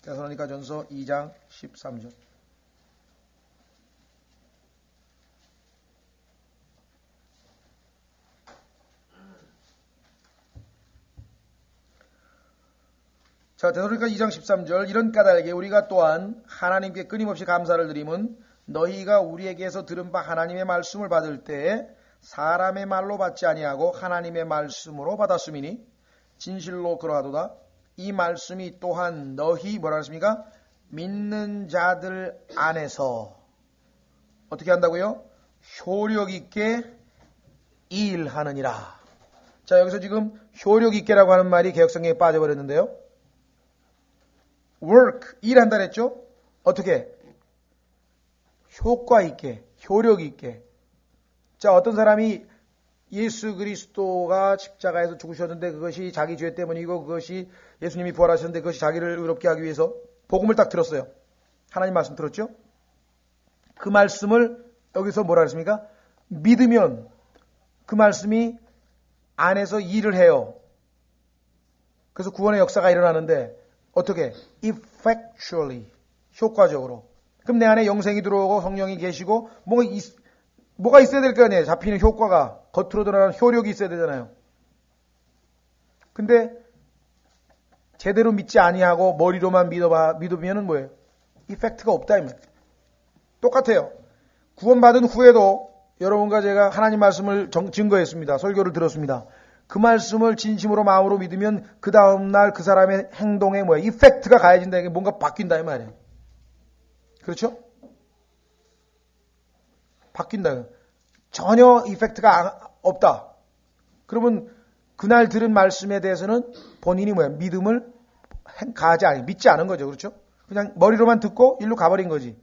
데살로니가 전서 2장 13절. 자, 데살로니가 2장 13절. 이런 까닭에 우리가 또한 하나님께 끊임없이 감사를 드림은 너희가 우리에게서 들은 바 하나님의 말씀을 받을 때 사람의 말로 받지 아니하고 하나님의 말씀으로 받았음이니 진실로 그러하도다. 이 말씀이 또한 너희 뭐라 했습니까? 믿는 자들 안에서 어떻게 한다고요? 효력 있게 일하느니라. 자, 여기서 지금 효력 있게라고 하는 말이 개역성경에 빠져버렸는데요. work, 일한다 그랬죠? 어떻게? 효과 있게, 효력 있게. 자, 어떤 사람이 예수 그리스도가 십자가에서 죽으셨는데 그것이 자기 죄 때문이고 그것이 예수님이 부활하셨는데 그것이 자기를 의롭게 하기 위해서 복음을 딱 들었어요. 하나님 말씀 들었죠? 그 말씀을 여기서 뭐라 그랬습니까? 믿으면 그 말씀이 안에서 일을 해요. 그래서 구원의 역사가 일어나는데 어떻게? effectually, 효과적으로. 그럼 내 안에 영생이 들어오고 성령이 계시고 뭐가 있어야 될 거 아니에요. 잡히는 효과가 겉으로 드러나는 효력이 있어야 되잖아요. 근데 제대로 믿지 아니하고 머리로만 믿으면은 뭐예요? 이펙트가 없다. 똑같아요. 구원받은 후에도 여러분과 제가 하나님 말씀을 증거했습니다. 설교를 들었습니다. 그 말씀을 진심으로 마음으로 믿으면 그 다음날 그 사람의 행동에 뭐야? 이펙트가 가해진다. 이게 뭔가 바뀐다 이 말이에요. 그렇죠? 바뀐다. 전혀 이펙트가 없다. 그러면 그날 들은 말씀에 대해서는 본인이 뭐야? 믿음을 믿지 않은 거죠. 그렇죠? 그냥 머리로만 듣고 일로 가버린 거지.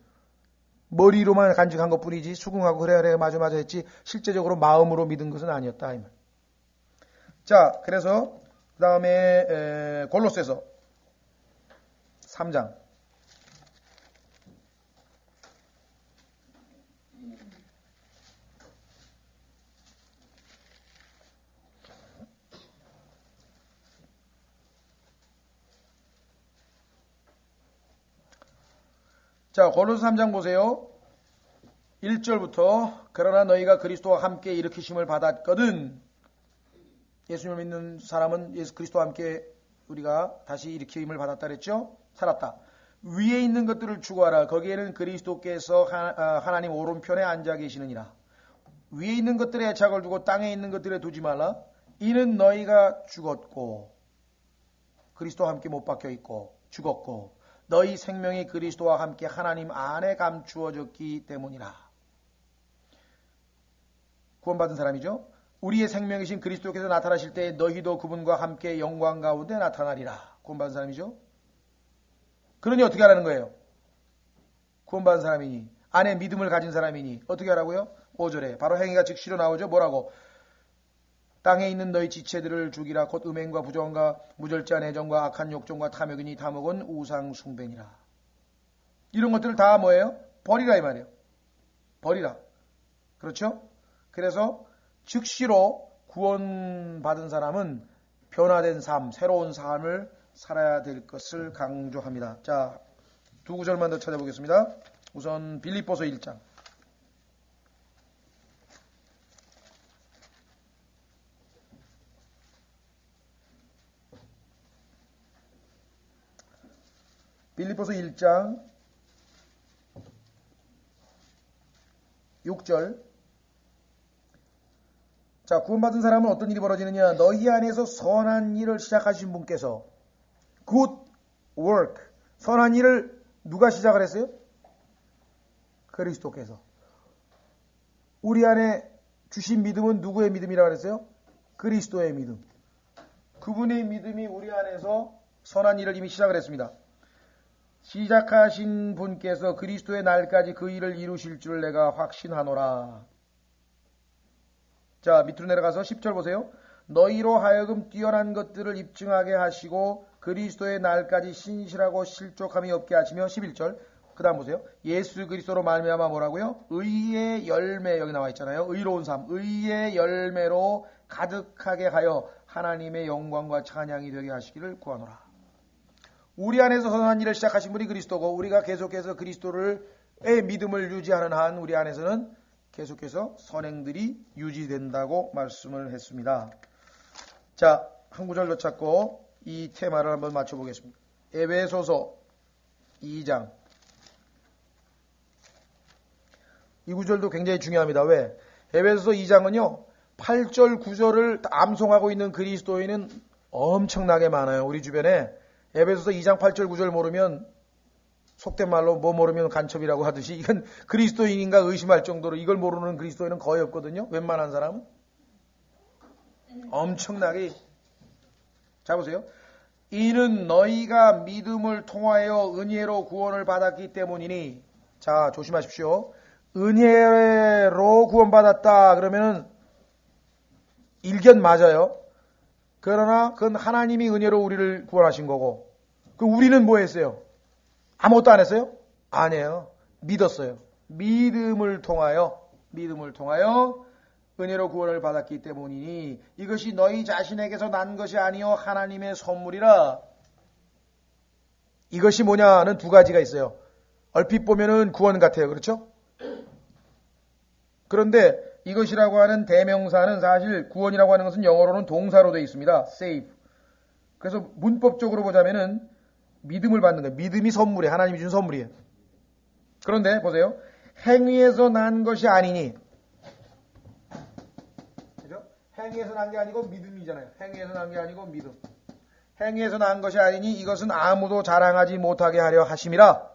머리로만 간직한 것 뿐이지 수긍하고 그래 맞아 했지 실제적으로 마음으로 믿은 것은 아니었다. 자, 그래서 그 다음에 골로새서 3장. 자, 골로새 3장 보세요. 1절부터 그러나 너희가 그리스도와 함께 일으키심을 받았거든. 예수님을 믿는 사람은 예수 그리스도와 함께 우리가 다시 일으킴을 받았다 그랬죠? 살았다. 위에 있는 것들을 추구하라. 거기에는 그리스도께서 하나님 오른편에 앉아 계시느니라. 위에 있는 것들에 애착을 두고 땅에 있는 것들에 두지 말라. 이는 너희가 죽었고 그리스도와 함께 못 박혀 있고 죽었고 너희 생명이 그리스도와 함께 하나님 안에 감추어졌기 때문이라. 구원받은 사람이죠. 우리의 생명이신 그리스도께서 나타나실 때 너희도 그분과 함께 영광 가운데 나타나리라. 구원받은 사람이죠. 그러니 어떻게 하라는 거예요? 구원받은 사람이니 안에 믿음을 가진 사람이니 어떻게 하라고요? 5절에 바로 행위가 즉시로 나오죠. 뭐라고? 땅에 있는 너희 지체들을 죽이라. 곧 음행과 부정과 무절제한 애정과 악한 욕정과 탐욕이니 탐욕은 우상 숭배니라. 이런 것들을 다 뭐예요? 버리라 이 말이에요. 버리라. 그렇죠? 그래서 즉시로 구원받은 사람은 변화된 삶, 새로운 삶을 살아야 될 것을 강조합니다. 자, 두 구절만 더 찾아보겠습니다. 우선 빌립보서 1장. 빌립보서 1장 6절. 자, 구원받은 사람은 어떤 일이 벌어지느냐? 너희 안에서 선한 일을 시작하신 분께서 good work, 선한 일을 누가 시작을 했어요? 그리스도께서. 우리 안에 주신 믿음은 누구의 믿음이라고 그랬어요? 그리스도의 믿음. 그분의 믿음이 우리 안에서 선한 일을 이미 시작을 했습니다. 시작하신 분께서 그리스도의 날까지 그 일을 이루실 줄 내가 확신하노라. 자, 밑으로 내려가서 10절 보세요. 너희로 하여금 뛰어난 것들을 입증하게 하시고 그리스도의 날까지 신실하고 실족함이 없게 하시며 11절. 그 다음 보세요. 예수 그리스도로 말미암아 뭐라고요? 의의 열매, 여기 나와 있잖아요. 의로운 삶, 의의 열매로 가득하게 하여 하나님의 영광과 찬양이 되게 하시기를 구하노라. 우리 안에서 선한 일을 시작하신 분이 그리스도고 우리가 계속해서 그리스도의 믿음을 유지하는 한 우리 안에서는 계속해서 선행들이 유지된다고 말씀을 했습니다. 자, 한 구절 더 찾고 이 테마를 한번 맞춰보겠습니다. 에베소서 2장. 이 구절도 굉장히 중요합니다. 왜? 에베소서 2장은요. 8절, 9절을 암송하고 있는 그리스도인은 엄청나게 많아요. 우리 주변에. 에베소서 2장 8절 9절 모르면 속된 말로 뭐 모르면 간첩이라고 하듯이 이건 그리스도인인가 의심할 정도로 이걸 모르는 그리스도인은 거의 없거든요. 웬만한 사람은. 엄청나게. 자 보세요. 이는 너희가 믿음을 통하여 은혜로 구원을 받았기 때문이니. 자 조심하십시오. 은혜로 구원받았다 그러면은 일견 맞아요. 그러나 그건 하나님이 은혜로 우리를 구원하신 거고 그 우리는 뭐 했어요? 아무것도 안 했어요? 아니에요. 믿었어요. 믿음을 통하여 은혜로 구원을 받았기 때문이니 이것이 너희 자신에게서 난 것이 아니요 하나님의 선물이라. 이것이 뭐냐는 두 가지가 있어요. 얼핏 보면은 구원 같아요. 그렇죠? 그런데 이것이라고 하는 대명사는 사실 구원이라고 하는 것은 영어로는 동사로 되어 있습니다. save. 그래서 문법적으로 보자면은 믿음을 받는 거예요. 믿음이 선물이에요. 하나님이 준 선물이에요. 그런데 보세요. 행위에서 난 것이 아니니. 그죠? 행위에서 난 게 아니고 믿음이잖아요. 행위에서 난 게 아니고 믿음. 행위에서 난 것이 아니니 이것은 아무도 자랑하지 못하게 하려 하심이라.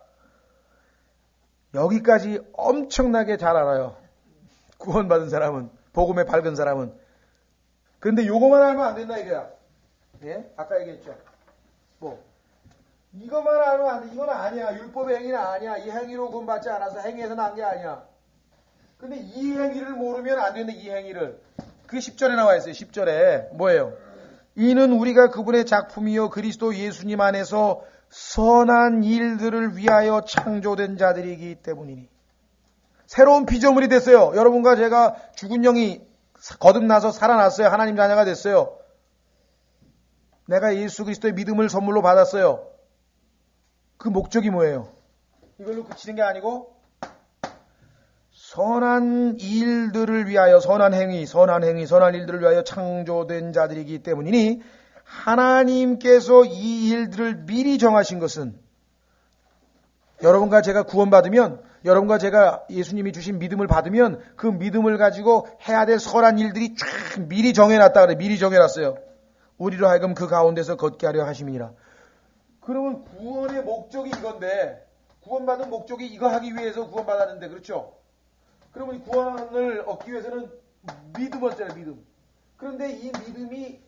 여기까지 엄청나게 잘 알아요. 구원받은 사람은, 복음에 밝은 사람은. 그런데 요거만 알면 안 된다 이거야. 예? 아까 얘기했죠. 뭐 이거만 알면 안 돼. 이건 아니야. 율법의 행위는 아니야. 이 행위로 구원받지 않아서 행위에서 난 게 아니야. 근데 이 행위를 모르면 안 된다. 이 행위를. 그게 10절에 나와 있어요. 10절에. 뭐예요? 이는 우리가 그분의 작품이요 그리스도 예수님 안에서 선한 일들을 위하여 창조된 자들이기 때문이니. 새로운 피조물이 됐어요. 여러분과 제가 죽은 영이 거듭나서 살아났어요. 하나님 자녀가 됐어요. 내가 예수 그리스도의 믿음을 선물로 받았어요. 그 목적이 뭐예요? 이걸로 그치는 게 아니고 선한 일들을 위하여 선한 일들을 위하여 창조된 자들이기 때문이니 하나님께서 이 일들을 미리 정하신 것은 여러분과 제가 구원받으면, 여러분과 제가 예수님이 주신 믿음을 받으면 그 믿음을 가지고 해야 될 선한 일들이 쫙 미리 정해놨다 그래. 미리 정해놨어요. 우리로 하여금 그 가운데서 걷게 하려 하심이니라. 그러면 구원의 목적이 이건데, 구원받은 목적이 이거 하기 위해서 구원받았는데, 그렇죠? 그러면 이 구원을 얻기 위해서는 믿음을 써야 믿음. 그런데 이 믿음이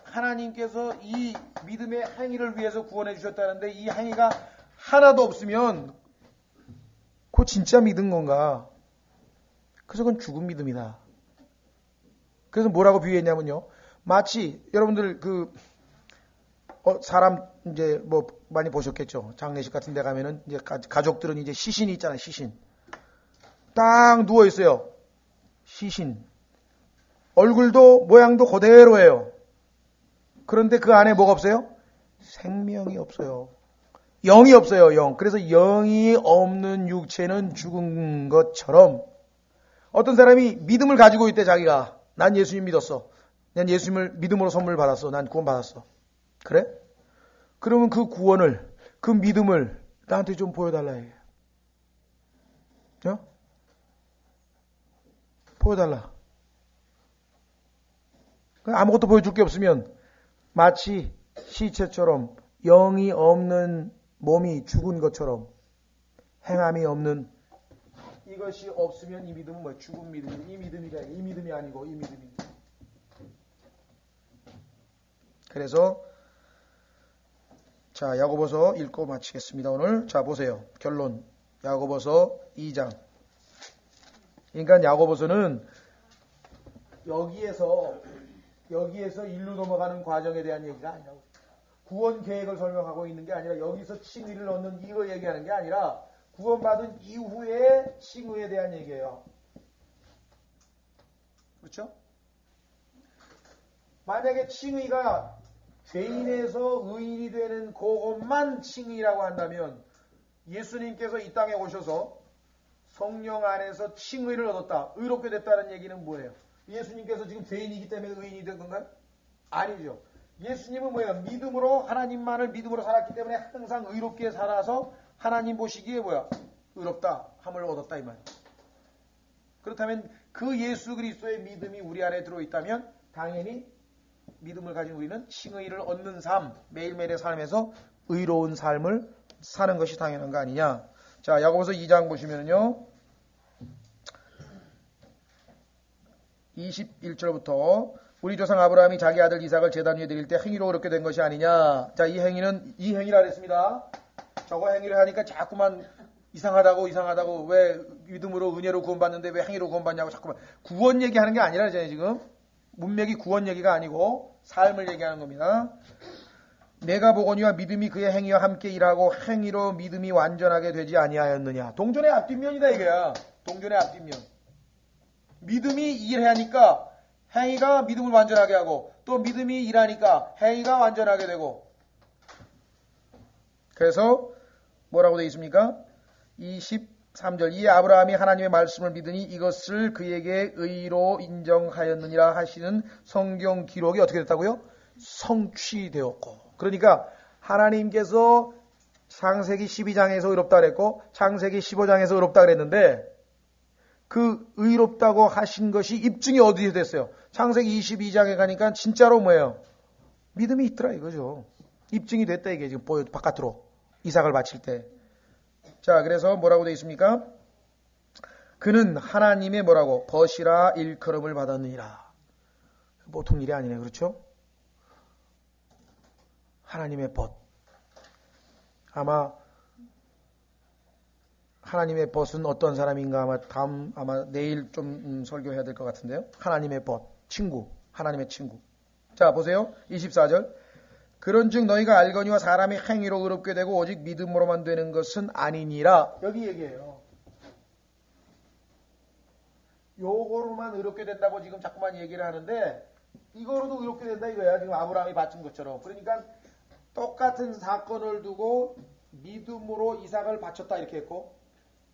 하나님께서 이 믿음의 행위를 위해서 구원해 주셨다는데 이 행위가 하나도 없으면 그거 진짜 믿은 건가? 그래서 그건 죽은 믿음이다. 그래서 뭐라고 비유했냐면요. 마치 여러분들 사람 이제 뭐 많이 보셨겠죠. 장례식 같은 데 가면은 이제 가족들은 이제 시신이 있잖아요. 시신. 딱 누워 있어요. 시신. 얼굴도 모양도 그대로예요. 그런데 그 안에 뭐가 없어요? 생명이 없어요. 영이 없어요. 영. 그래서 영이 없는 육체는 죽은 것처럼 어떤 사람이 믿음을 가지고 있대. 자기가 난 예수님 믿었어. 난 예수님을 믿음으로 선물 받았어. 난 구원 받았어. 그래? 그러면 그 구원을, 그 믿음을 나한테 좀 보여달라 해. 어? 보여달라. 아무것도 보여줄 게 없으면 마치 시체처럼 영이 없는 몸이 죽은 것처럼 행함이 없는 이것이 없으면 이 믿음은 뭐야? 죽은 믿음이. 이 믿음이 아니고 이 믿음이. 그래서 자, 야고보서 읽고 마치겠습니다. 오늘 자 보세요. 결론. 야고보서 2장. 그러니까 야고보서는 여기에서 일로 넘어가는 과정에 대한 얘기가 아니라고. 구원 계획을 설명하고 있는 게 아니라 여기서 칭의를 얻는 이거 얘기하는 게 아니라 구원받은 이후에 칭의에 대한 얘기예요. 그렇죠? 만약에 칭의가 죄인에서 의인이 되는 그것만 칭의라고 한다면 예수님께서 이 땅에 오셔서 성령 안에서 칭의를 얻었다. 의롭게 됐다는 얘기는 뭐예요? 예수님께서 지금 죄인이기 때문에 의인이 된 건가요? 아니죠. 예수님은 뭐예요? 믿음으로 하나님만을 믿음으로 살았기 때문에 항상 의롭게 살아서 하나님 보시기에 뭐야? 의롭다 함을 얻었다 이 말. 그렇다면 그 예수 그리스도의 믿음이 우리 안에 들어있다면 당연히 믿음을 가진 우리는 칭의를 얻는 삶, 매일매일의 삶에서 의로운 삶을 사는 것이 당연한 거 아니냐. 자, 야고보서 2장 보시면요. 21절부터 우리 조상 아브라함이 자기 아들 이삭을 제단 위에 드릴 때 행위로 그렇게 된 것이 아니냐. 자, 이 행위라 그랬습니다. 저거 행위를 하니까 자꾸만 이상하다고 왜 믿음으로 은혜로 구원받는데 왜 행위로 구원받냐고 자꾸만 구원 얘기하는 게 아니라 지금 문맥이 구원 얘기가 아니고 삶을 얘기하는 겁니다. 내가 보거니와 믿음이 그의 행위와 함께 일하고 행위로 믿음이 완전하게 되지 아니하였느냐. 동전의 앞뒷면이다 이거야. 동전의 앞뒷면. 믿음이 일하니까 행위가 믿음을 완전하게 하고 또 믿음이 일하니까 행위가 완전하게 되고. 그래서 뭐라고 되어 있습니까? 23절 이에 아브라함이 하나님의 말씀을 믿으니 이것을 그에게 의로 인정하였느니라 하시는 성경 기록이 어떻게 됐다고요? 성취되었고. 그러니까 하나님께서 창세기 12장에서 의롭다 그랬고 창세기 15장에서 의롭다 그랬는데 그 의롭다고 하신 것이 입증이 어디에 됐어요? 창세기 22장에 가니까 진짜로 뭐예요? 믿음이 있더라 이거죠. 입증이 됐다 이게 지금 보여 바깥으로 이삭을 바칠 때. 자, 그래서 뭐라고 되어 있습니까? 그는 하나님의 뭐라고? 벗이라 일컬음을 받았느니라. 보통 일이 아니네, 그렇죠? 하나님의 벗. 아마 하나님의 벗은 어떤 사람인가 아마 내일 좀 설교해야 될 것 같은데요. 하나님의 벗, 친구, 하나님의 친구. 자, 보세요. 24절. 그런즉 너희가 알거니와 사람이 행위로 의롭게 되고 오직 믿음으로만 되는 것은 아니니라. 여기 얘기해요. 요거로만 의롭게 된다고 지금 자꾸만 얘기를 하는데 이거로도 의롭게 된다 이거야. 지금 아브라함이 바친 것처럼. 그러니까 똑같은 사건을 두고 믿음으로 이삭을 바쳤다 이렇게 했고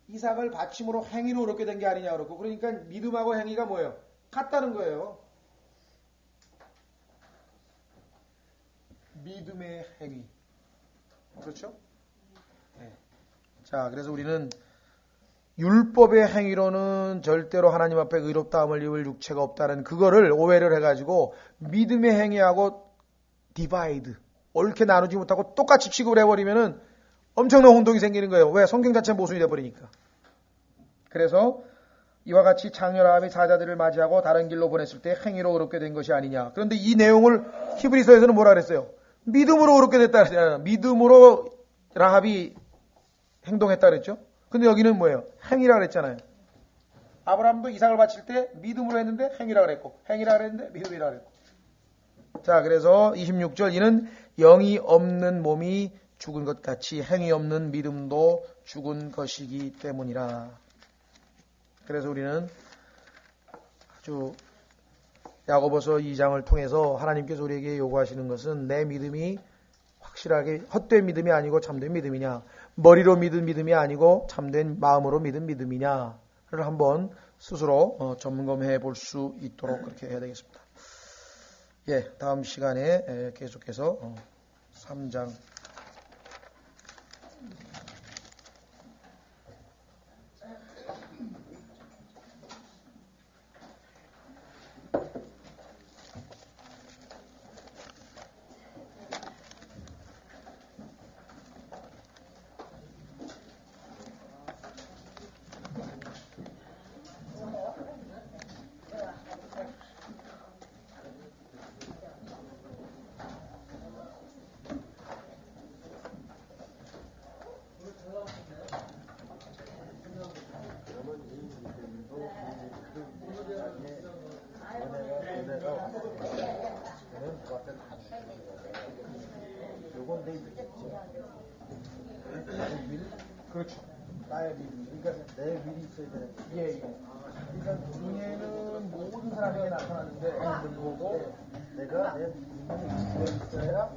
이삭을 바침으로 행위로 의롭게 된 게 아니냐 그렇고 그러니까 믿음하고 행위가 뭐예요? 같다는 거예요. 믿음의 행위. 그렇죠? 네. 자, 그래서 우리는 율법의 행위로는 절대로 하나님 앞에 의롭다함을 입을 육체가 없다는 그거를 오해를 해가지고 믿음의 행위하고 디바이드, 옳게 나누지 못하고 똑같이 취급을 해버리면은 엄청난 혼동이 생기는 거예요. 왜? 성경 자체 모순이 돼버리니까. 그래서 이와 같이 장렬함이 사자들을 맞이하고 다른 길로 보냈을 때 행위로 의롭게 된 것이 아니냐. 그런데 이 내용을 히브리서에서는 뭐라 그랬어요? 믿음으로 의롭게 됐다 그랬잖아요. 믿음으로 라합이 행동했다 그랬죠. 근데 여기는 뭐예요? 행위라 그랬잖아요. 아브라함도 이삭을 바칠 때 믿음으로 했는데 행위라 그랬고, 행위라 그랬는데 믿음이라 그랬고. 자, 그래서 26절 이는 영이 없는 몸이 죽은 것 같이 행위 없는 믿음도 죽은 것이기 때문이라. 그래서 우리는 아주 야고보서 2장을 통해서 하나님께서 우리에게 요구하시는 것은 내 믿음이 확실하게 헛된 믿음이 아니고 참된 믿음이냐, 머리로 믿은 믿음이 아니고 참된 마음으로 믿은 믿음이냐를 한번 스스로 점검해 볼 수 있도록 그렇게 해야 되겠습니다. 예, 다음 시간에 계속해서 3장 그렇죠. 나의 믿음. 그러니까 내 믿음이 있어야 돼. 예. 그러니까 은혜는 모든 사람에게 나타나는데 보고 내가 내 믿음이 있어야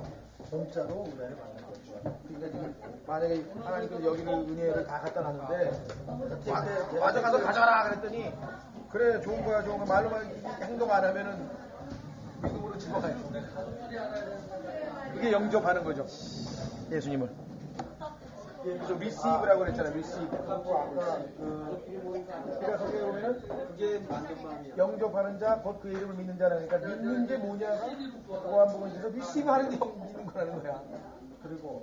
공짜로 은혜를 받는 거죠. 그러니까 만약에 하나님께서 여기를 은혜를 다 갖다 놨는데 맞아 가서 가져라 그랬더니 그래 좋은 거야 좋은 거 말로만 행동 안 하면은 믿음으로 집어가요. 그게 영접하는 거죠. 예수님을. 그래서 receive라고 그랬잖아요. receive. 아까 우리가 성경에 보면은 그게 영접하는 자, 곧 그 이름을 믿는 자라니까 믿는 게 뭐냐가 그거 한 부분에서 receive 하는 게 믿는 거라는 거야. 그리고